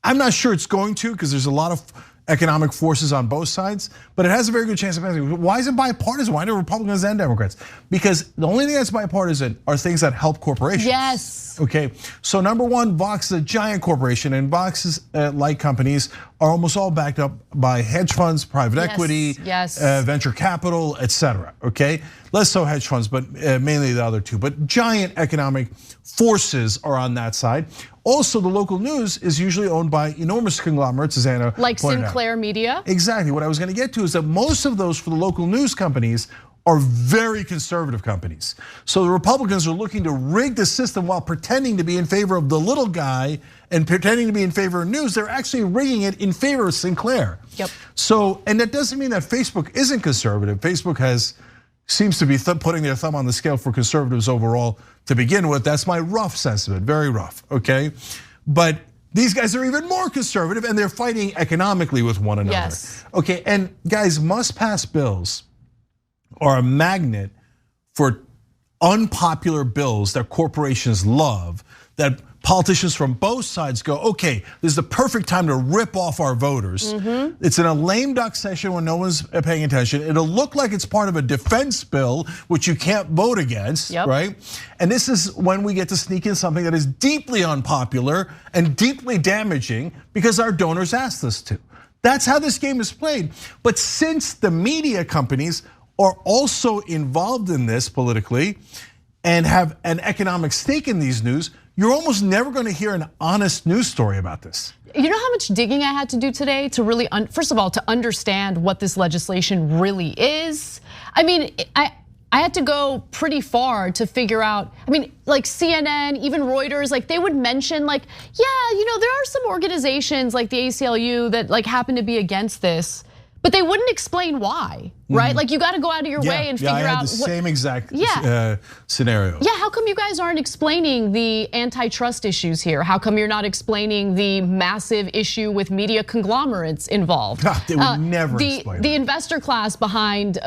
I'm not sure it's going to, because there's a lot of economic forces on both sides, but it has a very good chance of passing. Why is it bipartisan? Why do Republicans and Democrats? Because the only thing that's bipartisan are things that help corporations. Yes. Okay, so number one, Vox is a giant corporation, and Vox's like companies are almost all backed up by hedge funds, private equity, venture capital, etc. Okay, less so hedge funds, but mainly the other two. But giant economic forces are on that side. Also, the local news is usually owned by enormous conglomerates, as Anna like pointed Sinclair out. Media. Exactly. What I was going to get to is that most of those for the local news companies are very conservative companies. So the Republicans are looking to rig the system while pretending to be in favor of the little guy and pretending to be in favor of news. They're actually rigging it in favor of Sinclair. Yep. So, and that doesn't mean that Facebook isn't conservative. Facebook seems to be putting their thumb on the scale for conservatives overall to begin with. That's my rough sense of it, very rough, okay? But these guys are even more conservative, and they're fighting economically with one another. Yes. Okay, and guys, must-pass bills are a magnet for unpopular bills that corporations love, that politicians from both sides go, okay, this is the perfect time to rip off our voters. It's in a lame duck session when no one's paying attention. It'll look like it's part of a defense bill, which you can't vote against, right? And this is when we get to sneak in something that is deeply unpopular and deeply damaging because our donors asked us to. That's how this game is played. But since the media companies are also involved in this politically and have an economic stake in these news, you're almost never going to hear an honest news story about this. You know how much digging I had to do today to really, first of all, to understand what this legislation really is? I mean, I had to go pretty far to figure out, I mean, like CNN, even Reuters, like they would mention like, yeah, there are some organizations like the ACLU that like happen to be against this. But they wouldn't explain why, right? Like you got to go out of your way and figure out. I had the same exact scenario. Yeah, how come you guys aren't explaining the antitrust issues here? How come you're not explaining the massive issue with media conglomerates involved? They would never explain the investor class behind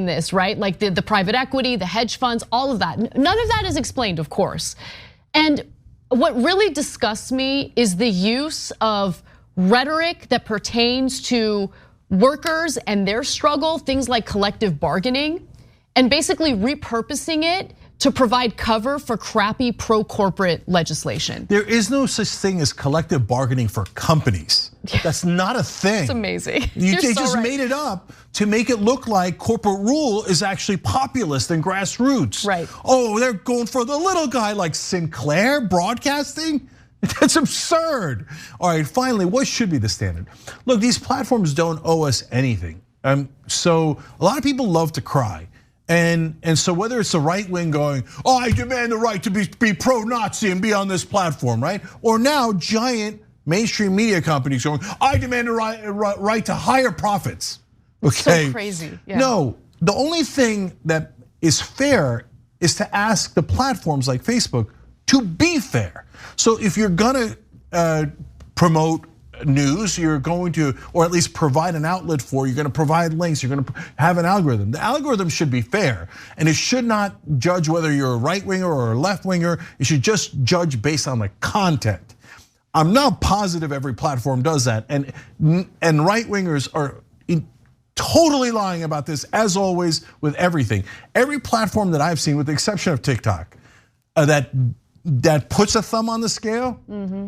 this, right? Like the private equity, the hedge funds, all of that. None of that is explained, of course. And what really disgusts me is the use of rhetoric that pertains to workers and their struggle, things like collective bargaining, and basically repurposing it to provide cover for crappy pro-corporate legislation. There is no such thing as collective bargaining for companies. That's not a thing. It's amazing. They just made it up to make it look like corporate rule is actually populist and grassroots. Right. Oh, they're going for the little guy like Sinclair Broadcasting? That's absurd. All right, finally, what should be the standard? Look, these platforms don't owe us anything. So a lot of people love to cry. And so whether it's the right wing going, oh, I demand the right to be pro-Nazi and be on this platform, right? Or now giant mainstream media companies going, I demand the right to higher profits. Okay. So crazy. Yeah. No, the only thing that is fair is to ask the platforms like Facebook to be fair. So if you're gonna promote news, you're going to, or at least provide an outlet for, you're gonna provide links, you're gonna have an algorithm. The algorithm should be fair, and it should not judge whether you're a right winger or a left winger. It should just judge based on the content. I'm not positive every platform does that, and right wingers are totally lying about this, as always, with everything. Every platform that I've seen, with the exception of TikTok, that puts a thumb on the scale,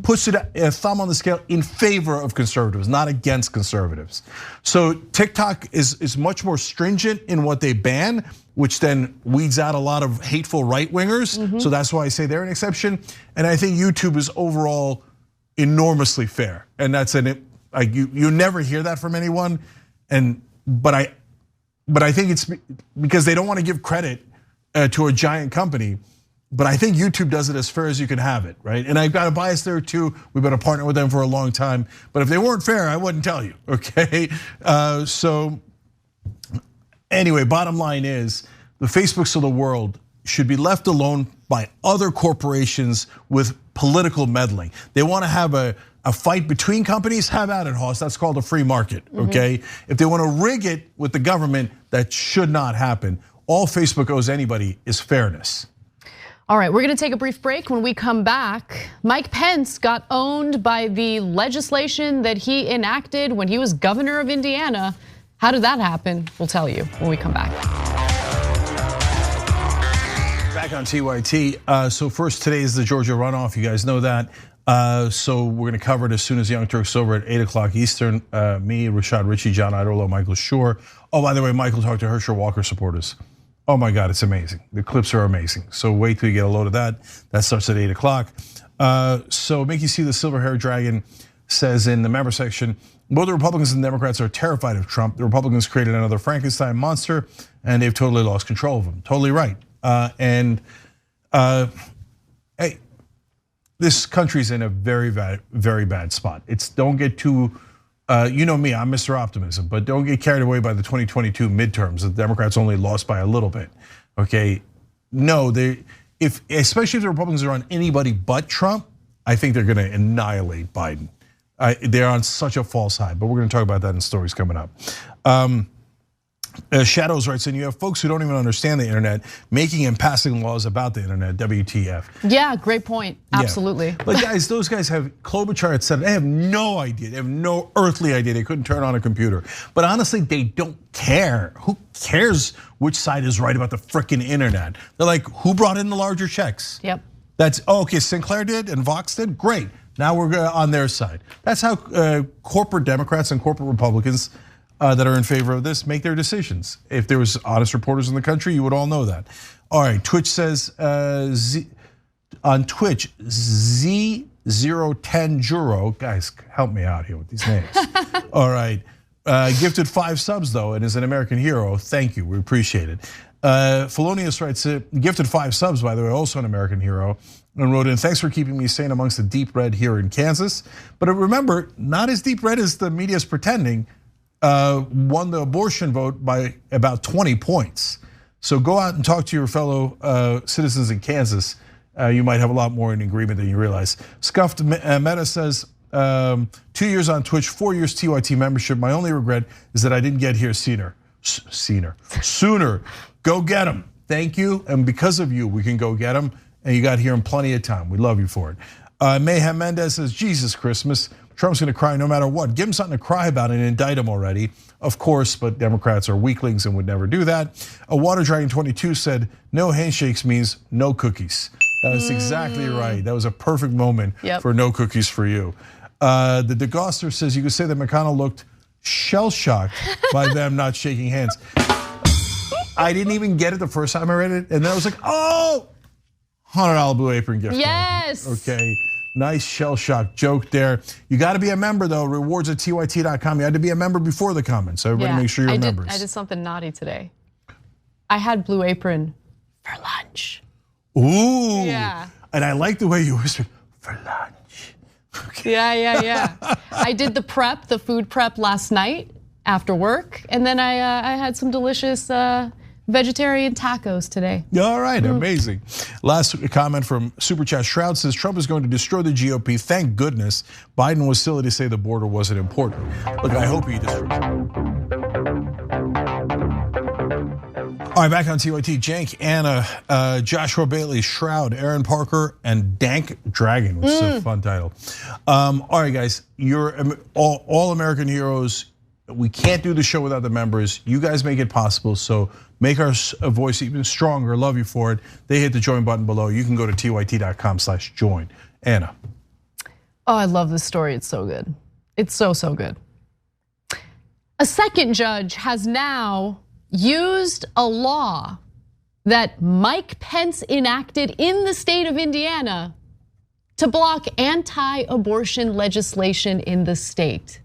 puts a thumb on the scale in favor of conservatives, not against conservatives. So TikTok is much more stringent in what they ban, which then weeds out a lot of hateful right wingers. So that's why I say they're an exception. And I think YouTube is overall enormously fair, and that's you never hear that from anyone. But I think it's because they don't want to give credit to a giant company. But I think YouTube does it as fair as you can have it, right? And I've got a bias there too. We've been a partner with them for a long time. But if they weren't fair, I wouldn't tell you, okay? So anyway, bottom line is the Facebooks of the world should be left alone by other corporations with political meddling. They want to have a fight between companies, have at it, Hoss. That's called a free market, okay? If they want to rig it with the government, that should not happen. All Facebook owes anybody is fairness. All right, we're gonna take a brief break. When we come back, Mike Pence got owned by the legislation that he enacted when he was governor of Indiana. How did that happen? We'll tell you when we come back. Back on TYT. So first, today is the Georgia runoff. You guys know that. So we're going to cover it as soon as Young Turk's over at 8 o'clock Eastern. Me, Rashad Ritchie, John Idolo, Michael Schur. Oh, by the way, Michael talked to Herschel Walker supporters. Oh my God, it's amazing. The clips are amazing. So wait till you get a load of that. That starts at 8 o'clock. So make you see the silver-haired dragon says in the member section, both the Republicans and Democrats are terrified of Trump. The Republicans created another Frankenstein monster, and they've totally lost control of him. Totally right. Hey, this country's in a very bad spot. Don't get too, you know me, I'm Mr. Optimism, but don't get carried away by the 2022 midterms. The Democrats only lost by a little bit, okay? No, especially if the Republicans are on anybody but Trump, I think they're gonna annihilate Biden. They're on such a false high, but we're gonna talk about that in stories coming up. Shadows writes in, you have folks who don't even understand the internet making and passing laws about the internet, WTF. Yeah, great point, absolutely. Yeah. But guys, those guys have Klobuchar had said, they have no idea, they have no earthly idea, they couldn't turn on a computer. But honestly, they don't care. Who cares which side is right about the frickin' internet? They're like, who brought in the larger checks? Yep. That's, okay, Sinclair did and Vox did, great. Now we're on their side. That's how corporate Democrats and corporate Republicans that are in favor of this make their decisions. If there was honest reporters in the country, you would all know that. All right, Twitch says, on Twitch, Z010 Juro, guys, help me out here with these names. All right, gifted 5 subs though, and is an American hero. Thank you, we appreciate it. Felonius writes, gifted 5 subs, by the way, also an American hero, and wrote in, thanks for keeping me sane amongst the deep red here in Kansas. But remember, not as deep red as the media's pretending. Won the abortion vote by about 20 points. So go out and talk to your fellow citizens in Kansas. You might have a lot more in agreement than you realize. Scuffed Meta says, 2 years on Twitch, 4 years TYT membership. My only regret is that I didn't get here sooner. Go get them. Thank you, and because of you, we can go get them. And you got here in plenty of time. We love you for it. Mayhem Mendez says, Jesus Christmas. Trump's gonna cry no matter what. Give him something to cry about and indict him already. Of course, but Democrats are weaklings and would never do that. A Water Dragon 22 said, no handshakes means no cookies. That was exactly right. That was a perfect moment for no cookies for you. The DeGoster says, you could say that McConnell looked shell-shocked by them not shaking hands. I didn't even get it the first time I read it. And then I was like, oh, $100 Blue Apron gift card. Yes. Okay. Nice shell shock joke there. You got to be a member though. Rewards at tyt.com. You had to be a member before the comments. So everybody make sure you're members. I did something naughty today. I had Blue Apron for lunch. Ooh. Yeah. And I like the way you whispered for lunch. Okay. Yeah. I did the food prep last night after work, and then I had some delicious vegetarian tacos today. All right, amazing. Last comment from Super Chat Shroud says, Trump is going to destroy the GOP. Thank goodness. Biden was silly to say the border wasn't important. Look, I hope he destroys. All right, back on TYT. Cenk, Anna, Joshua Bailey, Shroud, Aaron Parker, and Dank Dragon, which is a fun title. All right, guys, you're all American heroes. We can't do the show without the members. You guys make it possible, so make our voice even stronger. Love you for it. They hit the join button below. You can go to tyt.com/join. Anna. Oh, I love this story. It's so good. It's so good. A second judge has now used a law that Mike Pence enacted in the state of Indiana to block anti-abortion legislation in the state.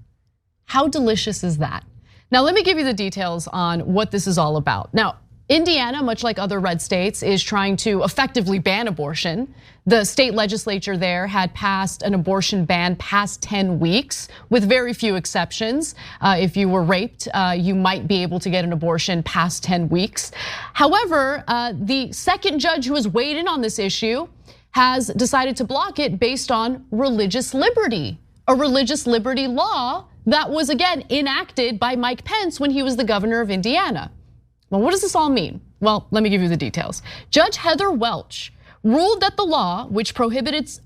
How delicious is that? Now, let me give you the details on what this is all about. Now, Indiana, much like other red states, is trying to effectively ban abortion. The state legislature there had passed an abortion ban past 10 weeks with very few exceptions. If you were raped, you might be able to get an abortion past 10 weeks. However, the second judge who has weighed in on this issue has decided to block it based on religious liberty, a religious liberty law that was again enacted by Mike Pence when he was the governor of Indiana. Well, what does this all mean? Well, let me give you the details. Judge Heather Welch ruled that the law, which prohibits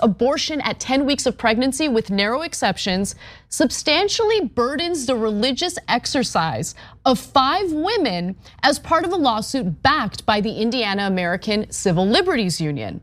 abortion at 10 weeks of pregnancy with narrow exceptions, substantially burdens the religious exercise of 5 women as part of a lawsuit backed by the Indiana American Civil Liberties Union.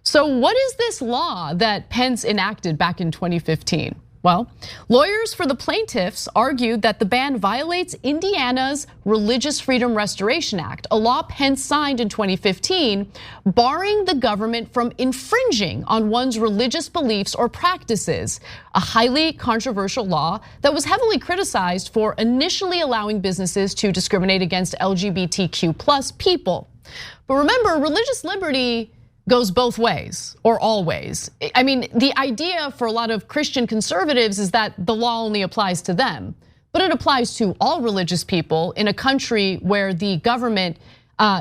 So what is this law that Pence enacted back in 2015? Well, lawyers for the plaintiffs argued that the ban violates Indiana's Religious Freedom Restoration Act, a law Pence signed in 2015, barring the government from infringing on one's religious beliefs or practices, a highly controversial law that was heavily criticized for initially allowing businesses to discriminate against LGBTQ+ people. But remember, religious liberty goes both ways or all ways. I mean, the idea for a lot of Christian conservatives is that the law only applies to them, but it applies to all religious people in a country where the government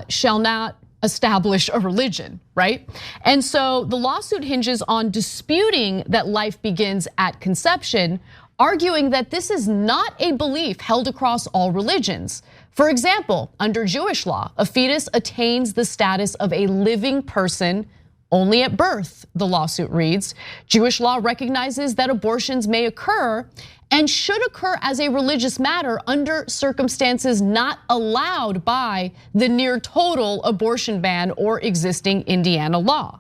shall not establish a religion, right? And so the lawsuit hinges on disputing that life begins at conception, arguing that this is not a belief held across all religions. For example, under Jewish law, a fetus attains the status of a living person only at birth, the lawsuit reads. Jewish law recognizes that abortions may occur and should occur as a religious matter under circumstances not allowed by the near total abortion ban or existing Indiana law.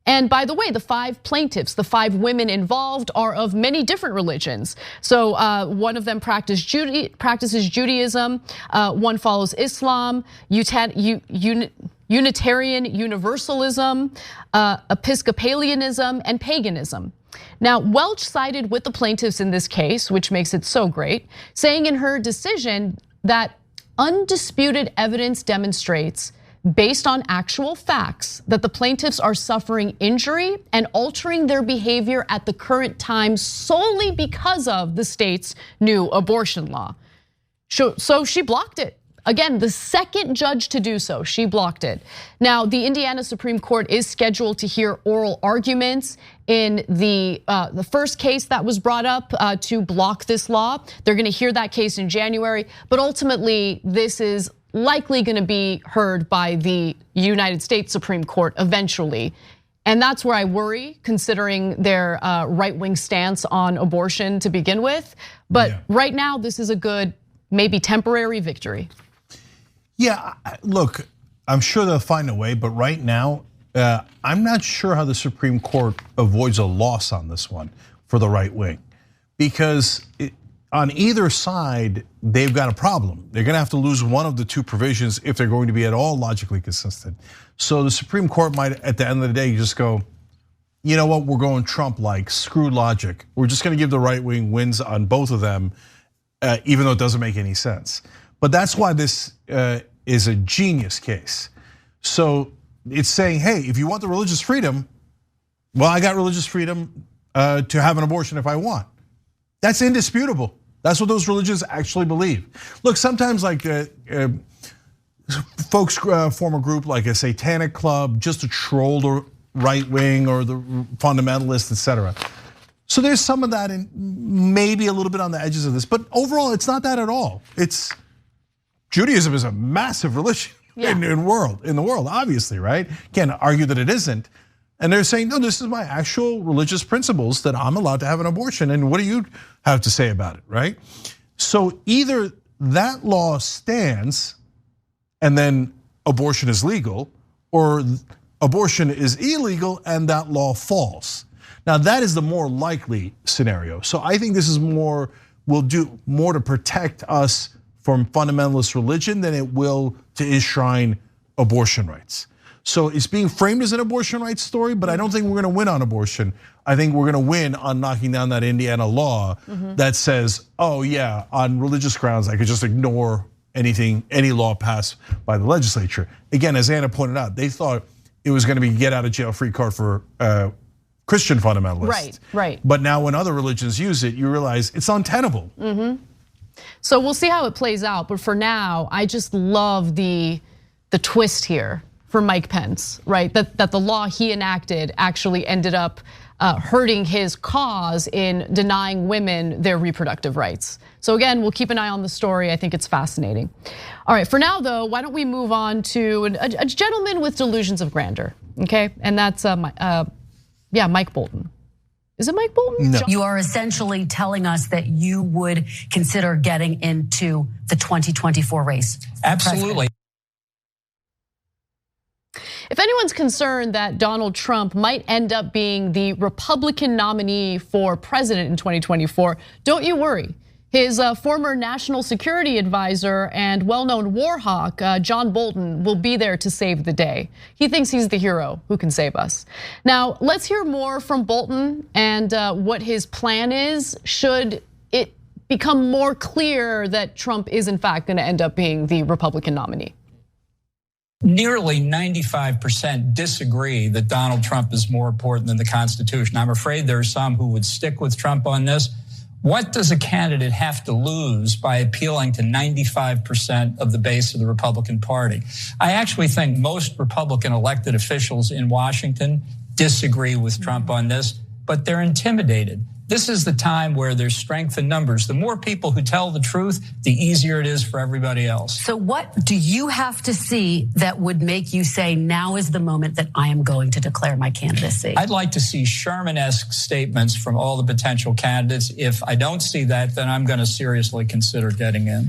And by the way, the 5 plaintiffs, the 5 women involved are of many different religions. So one of them practices Judaism, one follows Islam, Unitarian Universalism, Episcopalianism, and paganism. Now, Welch sided with the plaintiffs in this case, which makes it so great, saying in her decision that undisputed evidence demonstrates, based on actual facts, that the plaintiffs are suffering injury and altering their behavior at the current time solely because of the state's new abortion law. So she blocked it. Again, the second judge to do so, she blocked it. Now, the Indiana Supreme Court is scheduled to hear oral arguments in the first case that was brought up to block this law. They're gonna hear that case in January, but ultimately this is likely gonna be heard by the United States Supreme Court eventually. And that's where I worry, considering their right-wing stance on abortion to begin with. But right now, this is a good, maybe temporary victory. Yeah, look, I'm sure they'll find a way, but right now, I'm not sure how the Supreme Court avoids a loss on this one for the right wing. Because on either side, they've got a problem. They're gonna have to lose one of the 2 provisions if they're going to be at all logically consistent. So the Supreme Court might, at the end of the day, just go, you know what, we're going Trump-like, screw logic. We're just gonna give the right wing wins on both of them, even though it doesn't make any sense. But that's why this is a genius case. So it's saying, hey, if you want the religious freedom, well, I got religious freedom to have an abortion if I want. That's indisputable. That's what those religions actually believe. Look, sometimes like folks form a group like a satanic club just to troll the right wing or the fundamentalists, etc. So there's some of that and maybe a little bit on the edges of this, but overall it's not that at all. It's Judaism is a massive religion in the world, obviously, right? Can't argue that it isn't. And they're saying, no, this is my actual religious principles that I'm allowed to have an abortion. And what do you have to say about it, right? So either that law stands and then abortion is legal, or abortion is illegal and that law falls. Now that is the more likely scenario. So I think this is will do more to protect us from fundamentalist religion than it will to enshrine abortion rights. So it's being framed as an abortion rights story, but I don't think we're gonna win on abortion. I think we're gonna win on knocking down that Indiana law that says, oh yeah, on religious grounds, I could just ignore any law passed by the legislature. Again, as Anna pointed out, they thought it was gonna be get out of jail free card for Christian fundamentalists. Right. But now when other religions use it, you realize it's untenable. So we'll see how it plays out, but for now, I just love the twist here. for Mike Pence, right? That the law he enacted actually ended up hurting his cause in denying women their reproductive rights. So again, we'll keep an eye on the story. I think it's fascinating. All right, for now though, why don't we move on to a gentleman with delusions of grandeur, okay? And that's Mike Bolton. Is it Mike Bolton? No. You are essentially telling us that you would consider getting into the 2024 race. Absolutely. If anyone's concerned that Donald Trump might end up being the Republican nominee for president in 2024, don't you worry. His former national security advisor and well-known war hawk, John Bolton, will be there to save the day. He thinks he's the hero who can save us. Now, let's hear more from Bolton and what his plan is should it become more clear that Trump is in fact going to end up being the Republican nominee. Nearly 95% disagree that Donald Trump is more important than the Constitution. I'm afraid there are some who would stick with Trump on this. What does a candidate have to lose by appealing to 95% of the base of the Republican Party? I actually think most Republican elected officials in Washington disagree with Trump on this, but they're intimidated. This is the time where there's strength in numbers. The more people who tell the truth, the easier it is for everybody else. So what do you have to see that would make you say, now is the moment that I am going to declare my candidacy? I'd like to see Sherman-esque statements from all the potential candidates. If I don't see that, then I'm going to seriously consider getting in.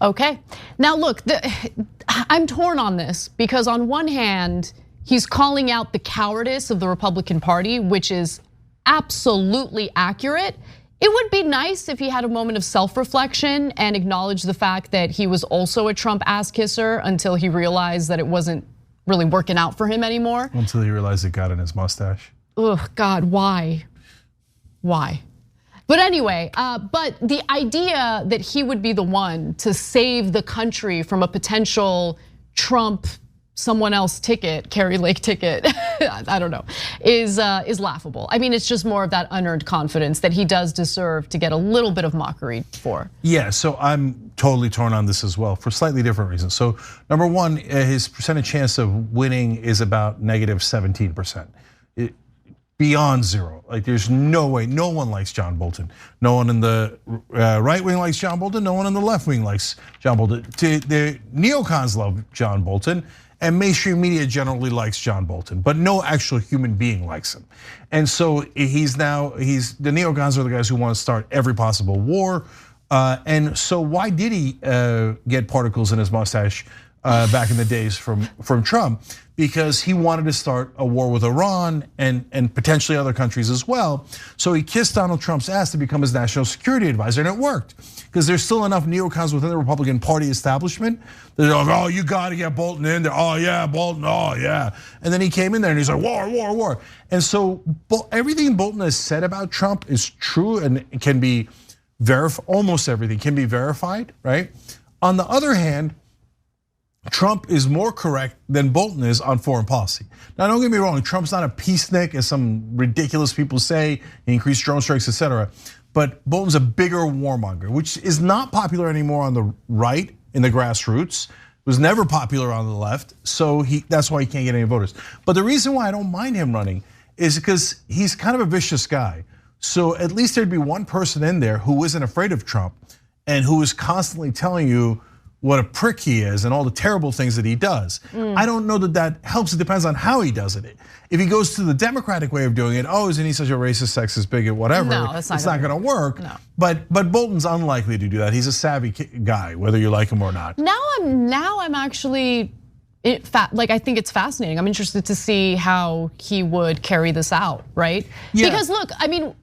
Okay, now look, I'm torn on this because on one hand, he's calling out the cowardice of the Republican Party, which is absolutely accurate. It would be nice if he had a moment of self-reflection and acknowledged the fact that he was also a Trump ass kisser until he realized that it wasn't really working out for him anymore. Until he realized it got in his mustache. Oh God, why? Why? But anyway, but the idea that he would be the one to save the country from a potential Trump someone else ticket, Carrie Lake ticket, I don't know, is laughable. I mean, it's just more of that unearned confidence that he does deserve to get a little bit of mockery for. Yeah, so I'm totally torn on this as well for slightly different reasons. So number one, his percentage chance of winning is about negative 17%. Beyond zero. Like there's no way, no one likes John Bolton. No one in the right wing likes John Bolton, no one in the left wing likes John Bolton. The neocons love John Bolton, and mainstream media generally likes John Bolton, but no actual human being likes him. And so the neocons are the guys who want to start every possible war. And so why did he get particles in his mustache back in the days from Trump? Because he wanted to start a war with Iran and potentially other countries as well. So he kissed Donald Trump's ass to become his national security advisor, and it worked. Because there's still enough neocons within the Republican Party establishment that they're like, oh, you gotta get Bolton in there. Oh yeah, Bolton, oh yeah. And then he came in there and he's like, war, war, war. And so everything Bolton has said about Trump is true and it can be verified, almost everything can be verified, right? On the other hand, Trump is more correct than Bolton is on foreign policy. Now, don't get me wrong, Trump's not a peacenik, as some ridiculous people say, he increased drone strikes, etc. But Bolton's a bigger warmonger, which is not popular anymore on the right in the grassroots. Was never popular on the left, so that's why he can't get any voters. But the reason why I don't mind him running is because he's kind of a vicious guy. So at least there'd be one person in there who isn't afraid of Trump and who is constantly telling you what a prick he is and all the terrible things that he does. I don't know that helps. It depends on how he does it. If he goes to the Democratic way of doing it, oh, isn't he such a racist, sexist, bigot, whatever? No, it's not going to work. No. But Bolton's unlikely to do that. He's a savvy guy, whether you like him or not. Now I'm actually, I think it's fascinating. I'm interested to see how he would carry this out, right? Yeah. Because look, I mean,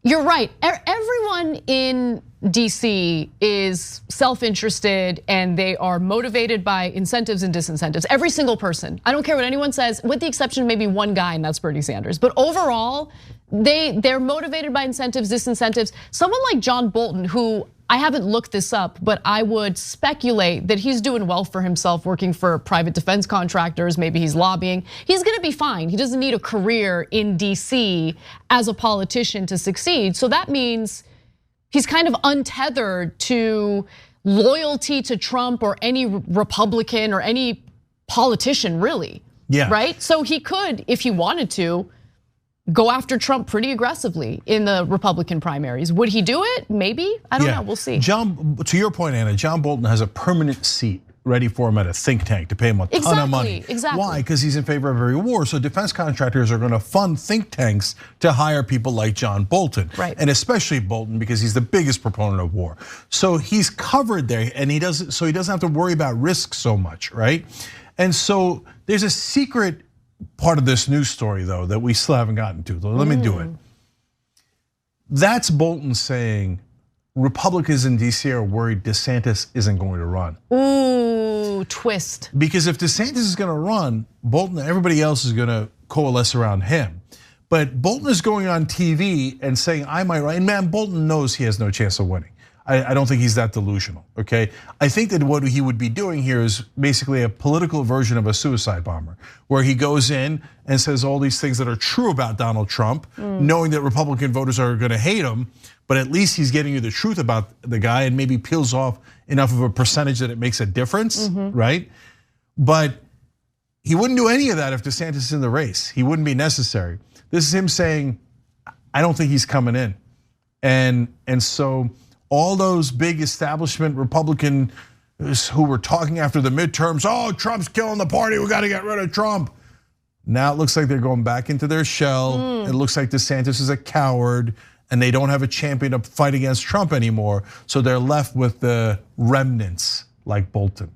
you're right. Everyone in DC is self-interested and they are motivated by incentives and disincentives. Every single person. I don't care what anyone says, with the exception of maybe one guy, and that's Bernie Sanders. But overall, they're motivated by incentives, disincentives. Someone like John Bolton, who I haven't looked this up, but I would speculate that he's doing well for himself working for private defense contractors. Maybe he's lobbying. He's gonna be fine. He doesn't need a career in DC as a politician to succeed. So that means he's kind of untethered to loyalty to Trump or any Republican or any politician, really. Yeah. Right? So he could, if he wanted to, go after Trump pretty aggressively in the Republican primaries. Would he do it? Maybe. I don't know. We'll see. To your point, Anna, John Bolton has a permanent seat ready for him at a think tank to pay him a ton of money. Exactly. Why? Because he's in favor of every war. So defense contractors are going to fund think tanks to hire people like John Bolton. Right. And especially Bolton because he's the biggest proponent of war. So he's covered there and he doesn't have to worry about risk so much, right? And so there's a secret part of this news story though that we still haven't gotten to. So let me do it. That's Bolton saying Republicans in DC are worried DeSantis isn't going to run. Ooh, twist. Because if DeSantis is going to run, Bolton and everybody else is going to coalesce around him. But Bolton is going on TV and saying, I might run. And man, Bolton knows he has no chance of winning. I don't think he's that delusional, okay? I think that what he would be doing here is basically a political version of a suicide bomber, where he goes in and says all these things that are true about Donald Trump, knowing that Republican voters are gonna hate him, but at least he's getting you the truth about the guy and maybe peels off enough of a percentage that it makes a difference, right? But he wouldn't do any of that if DeSantis is in the race. He wouldn't be necessary. This is him saying, I don't think he's coming in. And so, all those big establishment Republicans who were talking after the midterms, oh, Trump's killing the party, we gotta get rid of Trump. Now it looks like they're going back into their shell. It looks like DeSantis is a coward and they don't have a champion to fight against Trump anymore. So they're left with the remnants like Bolton.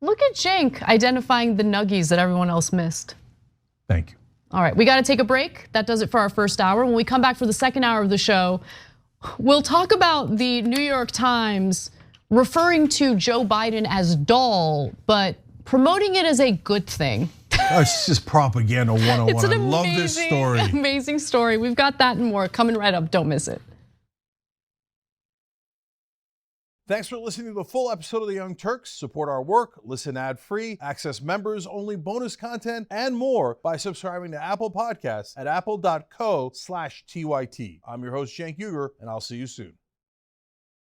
Look at Cenk identifying the nuggies that everyone else missed. Thank you. All right, we gotta take a break. That does it for our first hour. When we come back for the second hour of the show, we'll talk about the New York Times referring to Joe Biden as dull, but promoting it as a good thing. It's just propaganda 101. It's an I love this story. Amazing story. We've got that and more coming right up. Don't miss it. Thanks for listening to the full episode of The Young Turks. Support our work, listen ad-free, access members-only bonus content, and more by subscribing to Apple Podcasts at apple.co/TYT. I'm your host, Cenk Uygur, and I'll see you soon.